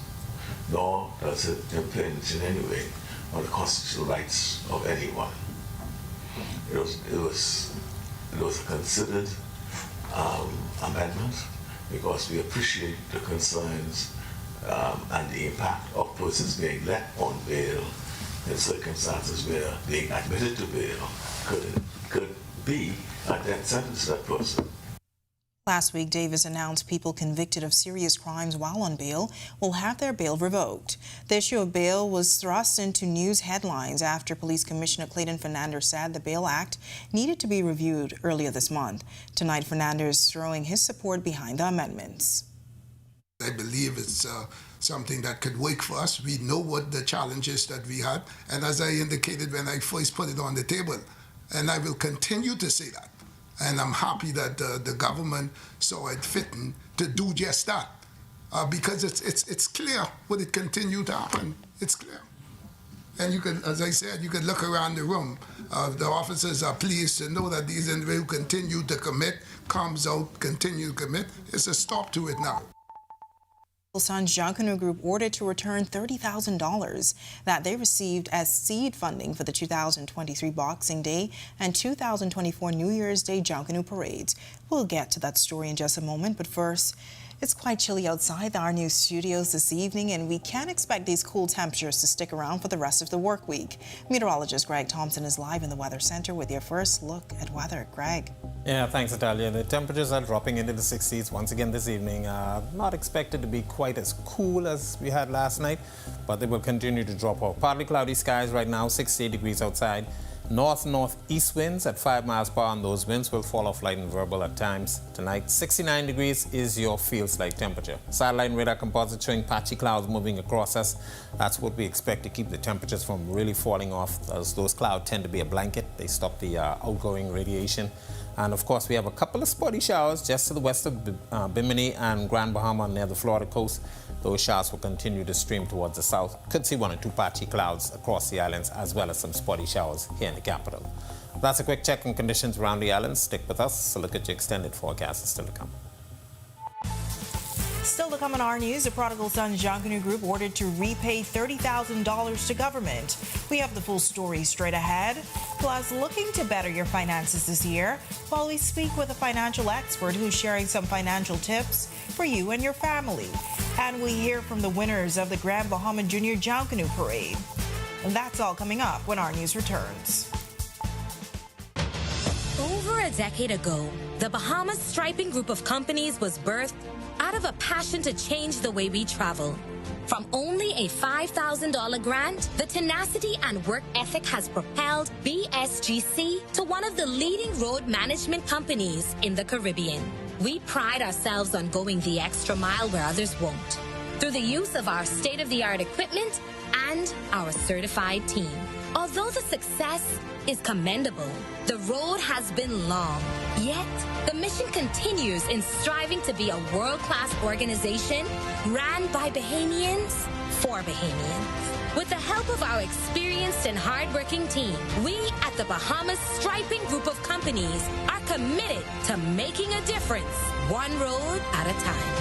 [SPEAKER 13] nor does it impinge in any way on the constitutional rights of anyone. It was a considered amendment because we appreciate the concerns and the impact of persons being let on bail in circumstances where being admitted to bail could be a death sentence to that person.
[SPEAKER 20] Last week, Davis announced people convicted of serious crimes while on bail will have their bail revoked. The issue of bail was thrust into news headlines after Police Commissioner Clayton Fernandez said the Bail Act needed to be reviewed earlier this month. Tonight, Fernandez is throwing his support behind the amendments.
[SPEAKER 14] I believe it's something that could work for us. We know what the challenges that we had, and as I indicated when I first put it on the table, and I will continue to say that. And I'm happy that the government saw it fitting to do just that, because it's clear what it continue to happen. It's clear. And you could, as I said, you could look around the room. The officers are pleased to know that these individuals continue to commit, comes out, continue to commit. It's a stop to it now.
[SPEAKER 20] Sons Junkanoo Group ordered to return $30,000 that they received as seed funding for the 2023 Boxing Day and 2024 New Year's Day Junkanoo parades. We'll get to that story in just a moment, but first, it's quite chilly outside our new studios this evening, and we can't expect these cool temperatures to stick around for the rest of the work week. Meteorologist Greg Thompson is live in the Weather Center with your first look at weather. Greg.
[SPEAKER 15] Yeah, thanks, Natalia. The temperatures are dropping into the 60s once again this evening. Not expected to be quite as cool as we had last night, but they will continue to drop off. Partly cloudy skies right now, 68 degrees outside. North-northeast winds at 5 miles per hour, and those winds will fall off light and variable at times. Tonight, 69 degrees is your feels-like temperature. Satellite and radar composite showing patchy clouds moving across us. That's what we expect to keep the temperatures from really falling off, as those clouds tend to be a blanket. They stop the outgoing radiation. And of course, we have a couple of spotty showers just to the west of Bimini and Grand Bahama near the Florida coast. Those showers will continue to stream towards the south. Could see 1 or 2 patchy clouds across the islands, as well as some spotty showers here in the capital. That's a quick check on conditions around the islands. Stick with us. A look at your extended forecast is still to come.
[SPEAKER 7] Still to come in our news, the Prodigal Sons Junkanoo Group ordered to repay $30,000 to government. We have the full story straight ahead. Plus, looking to better your finances this year, while we speak with a financial expert who's sharing some financial tips for you and your family. And we hear from the winners of the Grand Bahamian Junior Junkanoo Parade. And that's all coming up when our news returns.
[SPEAKER 16] Over a decade ago, the Bahamas Striping Group of companies was birthed out of a passion to change the way we travel. From only a $5,000 grant, the tenacity and work ethic has propelled BSGC to one of the leading road management companies in the Caribbean. We pride ourselves on going the extra mile where others won't, through the use of our state-of-the-art equipment and our certified team. Although the success is commendable, the road has been long. Yet, the mission continues in striving to be a world-class organization ran by Bahamians for Bahamians. With the help of our experienced and hardworking team, we at the Bahamas Striping Group of companies are committed to making a difference, one road at a time.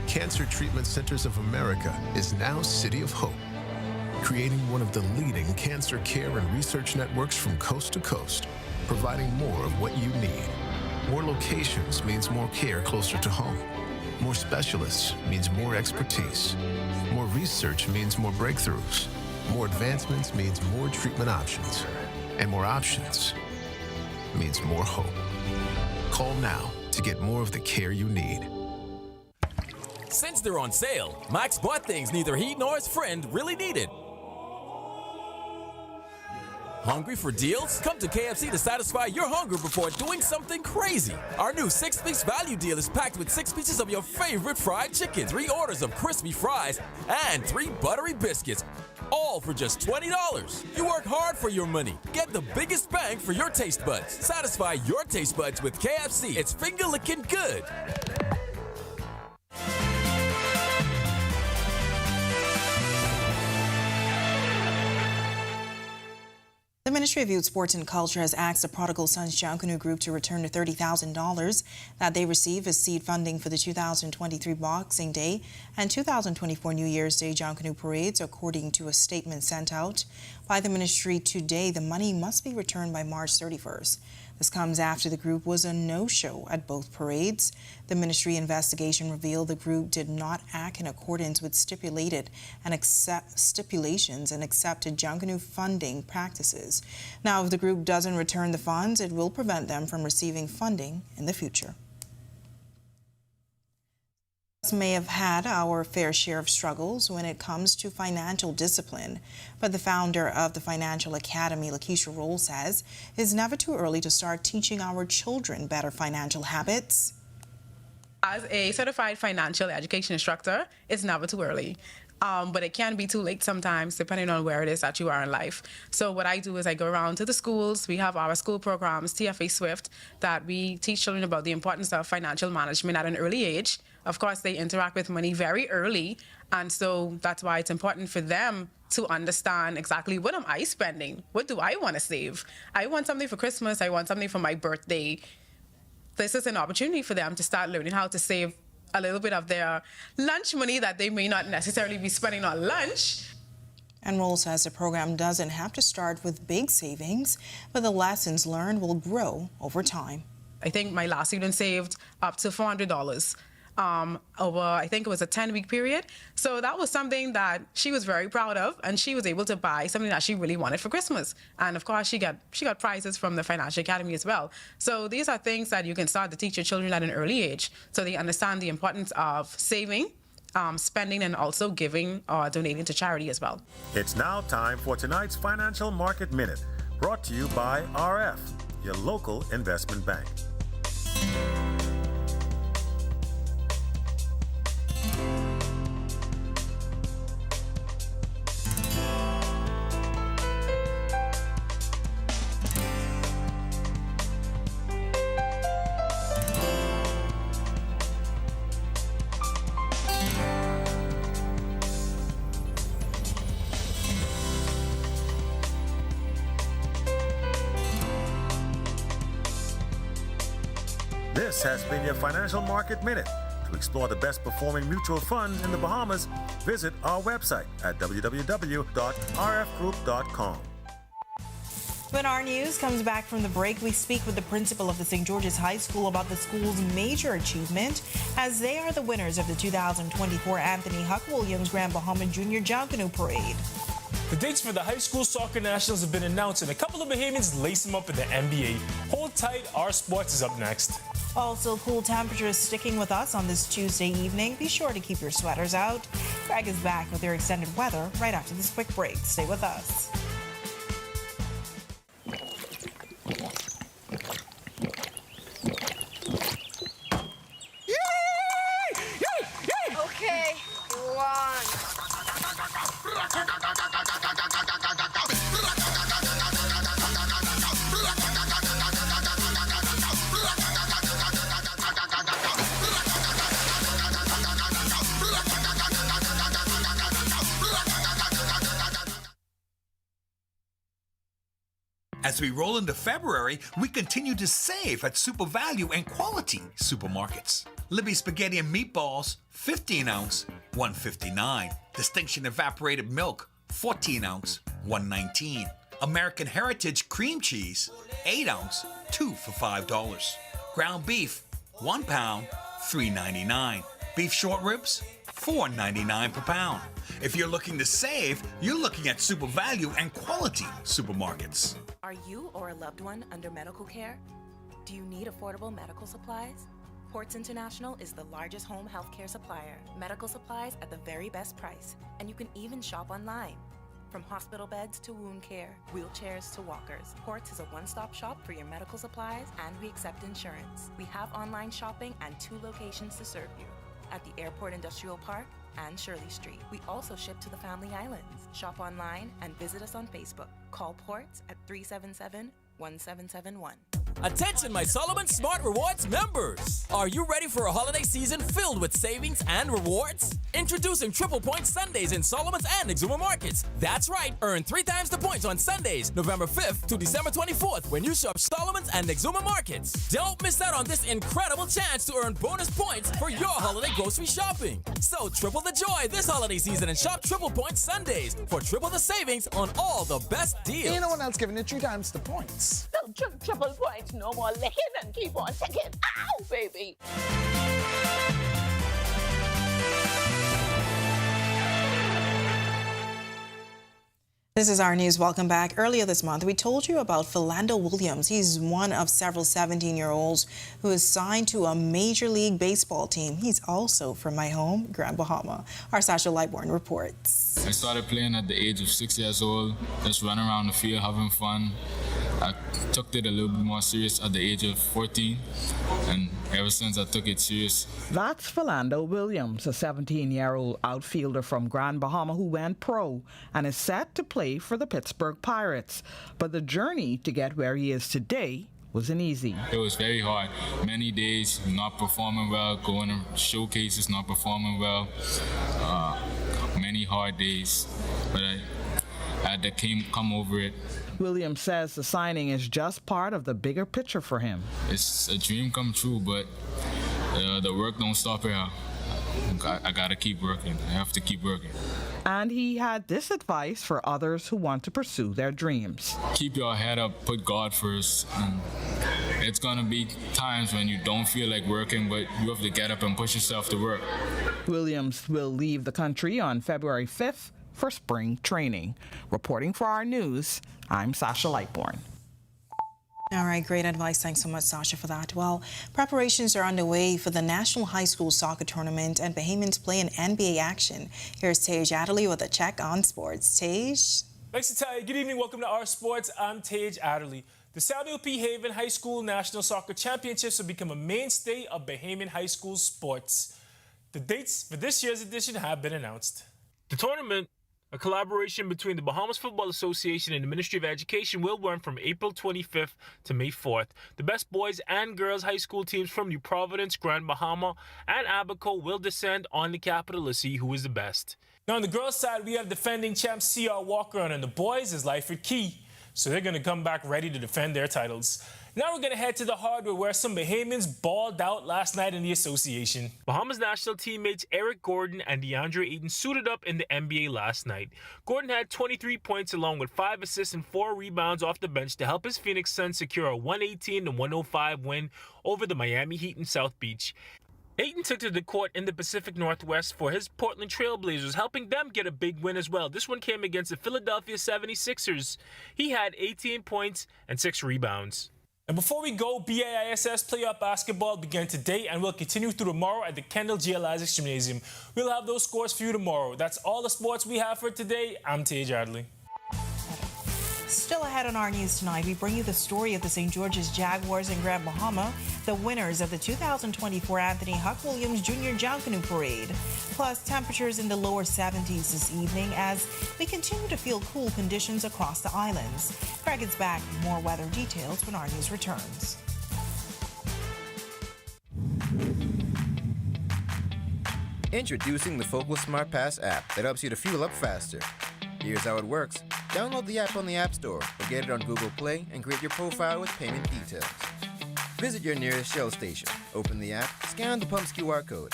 [SPEAKER 17] Cancer Treatment Centers of America is now City of Hope, creating one of the leading cancer care and research networks from coast to coast, providing more of what you need. More locations means more care closer to home. More specialists means more expertise. More research means more breakthroughs. More advancements means more treatment options. And more options means more hope. Call now to get more of the care you need.
[SPEAKER 25] Since they're on sale, Max bought things neither he nor his friend really needed. Hungry for deals? Come to KFC to satisfy your hunger before doing something crazy. Our new 6-piece value deal is packed with 6 pieces of your favorite fried chicken, 3 orders of crispy fries, and 3 buttery biscuits, all for just $20. You work hard for your money. Get the biggest bang for your taste buds. Satisfy your taste buds with KFC. It's finger-licking good.
[SPEAKER 7] The Ministry of Youth, Sports and Culture has asked the Prodigal Sons Junkanoo Group to return the $30,000 that they received as seed funding for the 2023 Boxing Day and 2024 New Year's Day Junkanoo parades. According to a statement sent out by the ministry today, the money must be returned by March 31st. This comes after the group was a no-show at both parades. The ministry investigation revealed the group did not act in accordance with stipulations and accepted Junkanoo funding practices. Now, if the group doesn't return the funds, it will prevent them from receiving funding in the future. May have had our fair share of struggles when it comes to financial discipline, but the founder of the Financial Academy, Lakeisha Roll, says it's never too early to start teaching our children better financial habits.
[SPEAKER 4] As a certified financial education instructor, it's never too early. But it can be too late sometimes, depending on where it is that you are in life. So what I do is I go around to the schools. We have our school programs, TFA Swift, that we teach children about the importance of financial management at an early age. Of course, they interact with money very early, and so that's why it's important for them to understand exactly what am I spending? What do I want to save? I want something for Christmas. I want something for my birthday. This is an opportunity for them to start learning how to save a little bit of their lunch money that they may not necessarily be spending on lunch.
[SPEAKER 7] And Roll says the program doesn't have to start with big savings, but the lessons learned will grow over time.
[SPEAKER 4] I think my last student saved up to $400 over, I think it was a 10-week period. So that was something that she was very proud of, and she was able to buy something that she really wanted for Christmas. And of course, she got prizes from the Financial Academy as well. So these are things that you can start to teach your children at an early age, so they understand the importance of saving, spending, and also giving or donating to charity as well.
[SPEAKER 3] It's now time for tonight's Financial Market Minute, brought to you by RF, your local investment bank. This has been your Financial Market Minute. To explore the best performing mutual funds in the Bahamas, visit our website at www.rfgroup.com.
[SPEAKER 7] When our news comes back from the break, we speak with the principal of the St. George's High School about the school's major achievement, as they are the winners of the 2024 Anthony Huck Williams Grand Bahamian Junior Junkanoo Parade.
[SPEAKER 19] The dates for the high school soccer nationals have been announced, and a couple of Bahamians lace them up in the NBA. Hold tight, our sports is up next.
[SPEAKER 7] Also, cool temperatures sticking with us on this Tuesday evening. Be sure to keep your sweaters out. Greg is back with their extended weather right after this quick break. Stay with us.
[SPEAKER 21] Okay, go on.
[SPEAKER 22] As we roll into February, we continue to save at Super Value and Quality supermarkets. Libby Spaghetti and Meatballs, 15-ounce, $1.59. Distinction Evaporated Milk, 14-ounce, $1.19. American Heritage Cream Cheese, 8-ounce, 2 for $5. Ground beef, 1 pound, $3.99. Beef short ribs, $4.99 per pound. If you're looking to save, you're looking at Super Value and Quality supermarkets.
[SPEAKER 23] Are you or a loved one under medical care? Do you need affordable medical supplies? Ports International is the largest home healthcare supplier. Medical supplies at the very best price, and you can even shop online. From hospital beds to wound care, wheelchairs to walkers, Ports is a one-stop shop for your medical supplies, and we accept insurance. We have online shopping and 2 locations to serve you, at the Airport Industrial Park and Shirley Street. We also ship to the Family Islands. Shop online and visit us on Facebook. Call Ports at 377-1771.
[SPEAKER 25] Attention, my Solomon Smart Rewards members! Are you ready for a holiday season filled with savings and rewards? Introducing Triple Point Sundays in Solomon's and Exuma Markets. That's right, earn 3 times the points on Sundays, November 5th to December 24th when you shop Solomon's and Exuma Markets. Don't miss out on this incredible chance to earn bonus points for your holiday grocery shopping. So triple the joy this holiday season and shop Triple Point Sundays for triple the savings on all the best deals.
[SPEAKER 1] Ain't no one else giving it 3 times the points.
[SPEAKER 2] Triple points, no more licking and keep on ticking. Ow, baby!
[SPEAKER 7] This is our news. Welcome back. Earlier this month, we told you about Philando Williams. He's one of several 17-year-olds who is signed to a Major League Baseball team. He's also from my home, Grand Bahama. Our Sasha Lightborn reports.
[SPEAKER 6] I started playing at the age of 6 years old, just running around the field, having fun. I took it a little bit more serious at the age of 14, and ever since I took it serious.
[SPEAKER 8] That's Philando Williams, a 17-year-old outfielder from Grand Bahama who went pro and is set to play for the Pittsburgh Pirates. But the journey to get where he is today wasn't easy.
[SPEAKER 6] It was very hard. Many days not performing well, going to showcases, not performing well. Many hard days, but I had to come over it.
[SPEAKER 8] Williams says the signing is just part of the bigger picture for him.
[SPEAKER 6] It's a dream come true, but the work don't stop here. I gotta keep working. I have to keep working.
[SPEAKER 8] And he had this advice for others who want to pursue their dreams.
[SPEAKER 6] Keep your head up, put God first. And it's gonna be times when you don't feel like working, but you have to get up and push yourself to work.
[SPEAKER 8] Williams will leave the country on February 5th for spring training. Reporting for our news, I'm Sasha Lightborn.
[SPEAKER 7] All right, great advice. Thanks so much, Sasha, for that. Well, preparations are underway for the National High School Soccer Tournament, and Bahamians play in NBA action. Here's Tej Adderley with a check on sports. Tej?
[SPEAKER 19] Thanks, Natalia. Good evening. Welcome to Our Sports. I'm Tej Adderley. The Samuel P. Haven High School National Soccer Championships will become a mainstay of Bahamian high school sports. The dates for this year's edition have been announced. The tournament, a collaboration between the Bahamas Football Association and the Ministry of Education, will run from April 25th to May 4th. The best boys and girls high school teams from New Providence, Grand Bahama, and Abaco will descend on the capital to see who is the best. Now on the girls' side, we have defending champ C.R. Walker, and on the boys is Lyford Key. So they're going to come back ready to defend their titles. Now we're going to head to the hardware where some Bahamians balled out last night in the association. Bahamas national teammates Eric Gordon and DeAndre Ayton suited up in the NBA last night. Gordon had 23 points along with 5 assists and 4 rebounds off the bench to help his Phoenix Suns secure a 118-105 win over the Miami Heat in South Beach. Ayton took to the court in the Pacific Northwest for his Portland Trail Blazers, helping them get a big win as well. This one came against the Philadelphia 76ers. He had 18 points and 6 rebounds. And before we go, BAISS playoff basketball began today and will continue through tomorrow at the Kendall G. L. Isaacs Gymnasium. We'll have those scores for you tomorrow. That's all the sports we have for today. I'm Tej Adderley.
[SPEAKER 7] Still ahead on our news tonight, we bring you the story of the St. George's Jaguars in Grand Bahama, the winners of the 2024 Anthony Huck Williams Jr. Junkanoo Parade. Plus, temperatures in the lower 70s this evening as we continue to feel cool conditions across the islands. Greg is back with more weather details when our news returns.
[SPEAKER 24] Introducing the Focal Smart Pass app that helps you to fuel up faster. Here's how it works. Download the app on the App Store or get it on Google Play and create your profile with payment details. Visit your nearest Shell station, open the app, scan the pump's QR code,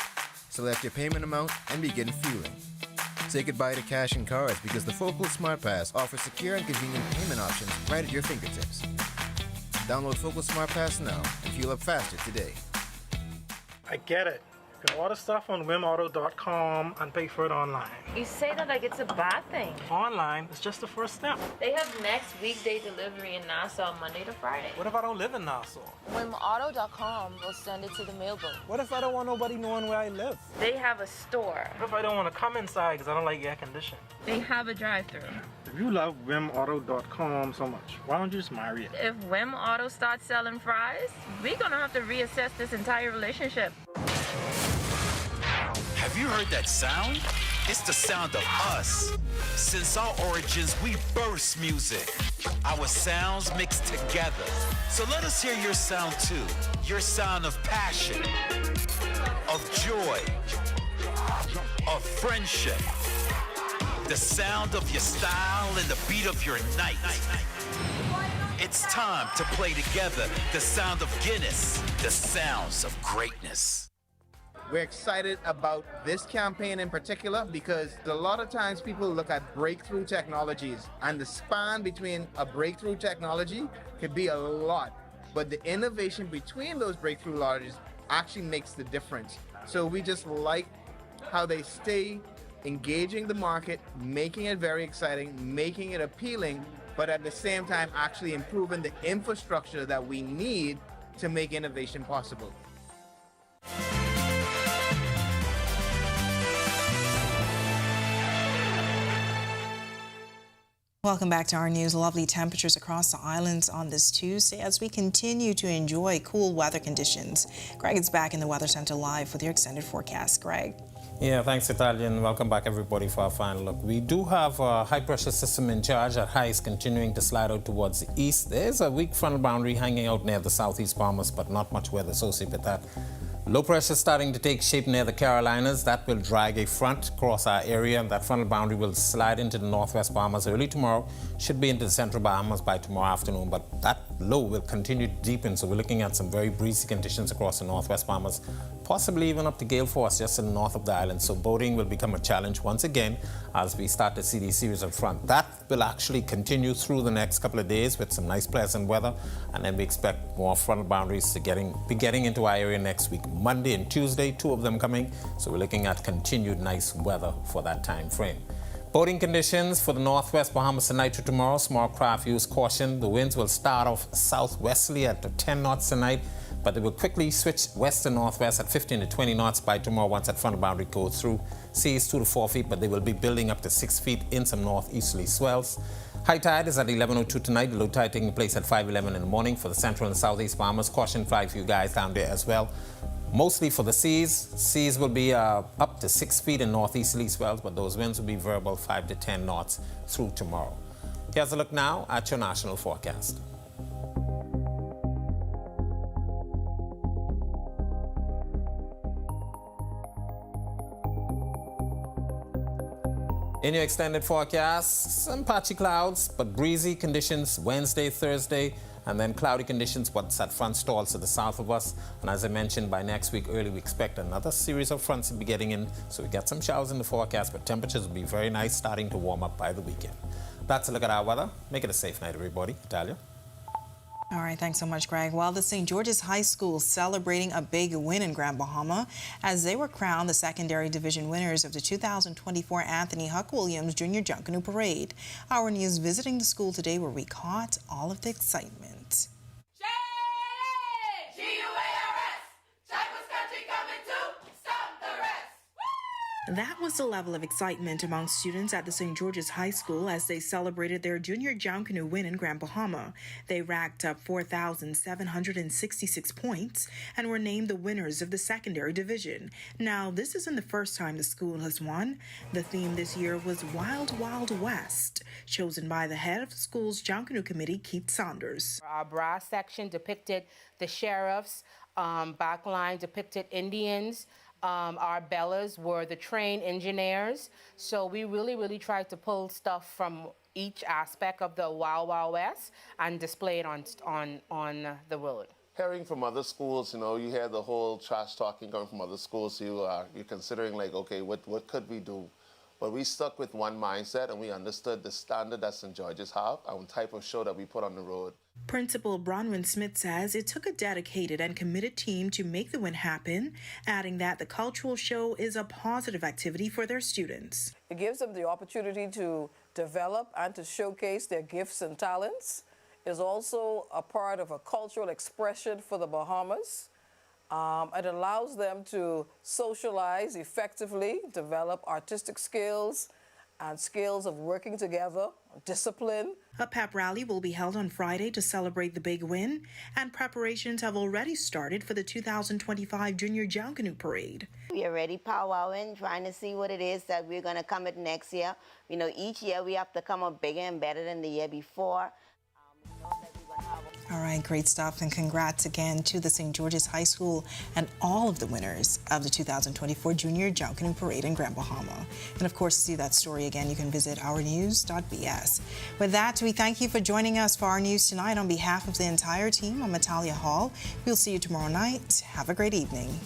[SPEAKER 24] select your payment amount, and begin fueling. Say goodbye to cash and cards because the Focal Smart Pass offers secure and convenient payment options right at your fingertips. Download Focal Smart Pass now and fuel up faster today.
[SPEAKER 26] I get it. You can order stuff on wimauto.com and pay for it online.
[SPEAKER 27] You say that like it's a bad thing.
[SPEAKER 26] Online is just the first step.
[SPEAKER 27] They have next weekday delivery in Nassau, Monday to Friday.
[SPEAKER 26] What if I don't live in Nassau?
[SPEAKER 27] Wimauto.com will send it to the mailbox.
[SPEAKER 26] What if I don't want nobody knowing where I live?
[SPEAKER 27] They have a store.
[SPEAKER 26] What if I don't want to come inside because I don't like air conditioning?
[SPEAKER 27] They have a drive-thru.
[SPEAKER 26] If you love wimauto.com so much, why don't you just marry it?
[SPEAKER 27] If Wim Auto starts selling fries, we're gonna have to reassess this entire relationship.
[SPEAKER 28] Have you heard that sound? It's the sound of us.
[SPEAKER 5] Since our origins, we burst music. Our sounds mixed together. So let us hear your sound too. Your sound of passion, of joy, of friendship. The sound of your style and the beat of your night. It's time to play together the sound of Guinness, the sounds of greatness.
[SPEAKER 9] We're excited about this campaign in particular because a lot of times people look at breakthrough technologies, and the span between a breakthrough technology could be a lot, but the innovation between those breakthrough technologies actually makes the difference. So we just like how they stay engaging the market, making it very exciting, making it appealing, but at the same time actually improving the infrastructure that we need to make innovation possible.
[SPEAKER 7] Welcome back to our news. Lovely temperatures across the islands on this Tuesday as we continue to enjoy cool weather conditions. Greg is back in the Weather Center live with your extended forecast. Greg.
[SPEAKER 15] Yeah, thanks, Italian. Welcome back, everybody, for our final look. We do have a high-pressure system in charge at highs continuing to slide out towards the east. There's a weak frontal boundary hanging out near the southeast Bahamas, but not much weather associated with that. Low pressure starting to take shape near the Carolinas. That will drag a front across our area, and that frontal boundary will slide into the northwest Bahamas early tomorrow. Should be into the central Bahamas by tomorrow afternoon, but that low will continue to deepen, so we're looking at some very breezy conditions across the northwest Bahamas, possibly even up to gale force just to the north of the island. So boating will become a challenge once again as we start to see these series of front. That will actually continue through the next couple of days with some nice pleasant weather, and then we expect more frontal boundaries to be getting into our area next week. Monday and Tuesday, 2 of them coming, so we're looking at continued nice weather for that time frame. Boating conditions for the northwest Bahamas tonight to tomorrow. Small craft use caution. The winds will start off southwesterly at 10 knots tonight, but they will quickly switch west to northwest at 15 to 20 knots by tomorrow once that frontal boundary goes through. Seas 2 to 4 feet, but they will be building up to 6 feet in some northeasterly swells. High tide is at 11:02 tonight. The low tide taking place at 5:11 in the morning for the central and southeast Bahamas. Caution flag for you guys down there as well. Mostly for the seas. Seas will be up to 6 feet in northeasterly swells, but those winds will be variable 5 to 10 knots through tomorrow. Here's a look now at your national forecast. In your extended forecast, some patchy clouds, but breezy conditions Wednesday, Thursday, and then cloudy conditions once that front stalls to the south of us. And as I mentioned, by next week early, we expect another series of fronts to be getting in. So we get some showers in the forecast, but temperatures will be very nice, starting to warm up by the weekend. That's a look at our weather. Make it a safe night, everybody. Italia.
[SPEAKER 7] All right, thanks so much, Greg. Well, the St. George's High School celebrating a big win in Grand Bahama as they were crowned the secondary division winners of the 2024 Anthony Huck Williams Junior Junkanoo Parade. Our news visiting the school today where we caught all of the excitement. That was the level of excitement among students at the St. George's High School as they celebrated their junior Junkanoo win in Grand Bahama. They racked up 4,766 points and were named the winners of the secondary division. Now, this isn't the first time the school has won. The theme this year was Wild Wild West, chosen by the head of the school's Junkanoo committee, Keith Saunders.
[SPEAKER 10] Our brass section depicted the sheriffs, backline depicted Indians. Our bellas were the trained engineers. So we really tried to pull stuff from each aspect of the Wild Wild West and display it on the road.
[SPEAKER 11] Hearing from other schools, you hear the whole trash talking coming from other schools. You're considering like, okay, what could we do? But we stuck with one mindset and we understood the standard that St. George's have and the type of show that we put on the road.
[SPEAKER 7] Principal Bronwyn Smith says it took a dedicated and committed team to make the win happen, adding that the cultural show is a positive activity for their students.
[SPEAKER 12] It gives them the opportunity to develop and to showcase their gifts and talents. It's also a part of a cultural expression for the Bahamas. It allows them to socialize effectively, develop artistic skills, and skills of working together, discipline.
[SPEAKER 7] A pep rally will be held on Friday to celebrate the big win, and preparations have already started for the 2025 Junior Junkanoo Parade.
[SPEAKER 4] We are already powwowing, trying to see what it is that we're going to come at next year. You know, each year we have to come up bigger and better than the year before.
[SPEAKER 7] All right, great stuff, and congrats again to the St. George's High School and all of the winners of the 2024 Junior Junkanoo Parade in Grand Bahama. And of course, to see that story again, you can visit ournews.bs. With that, we thank you for joining us for our news tonight. On behalf of the entire team, I'm Natalia Hall. We'll see you tomorrow night. Have a great evening.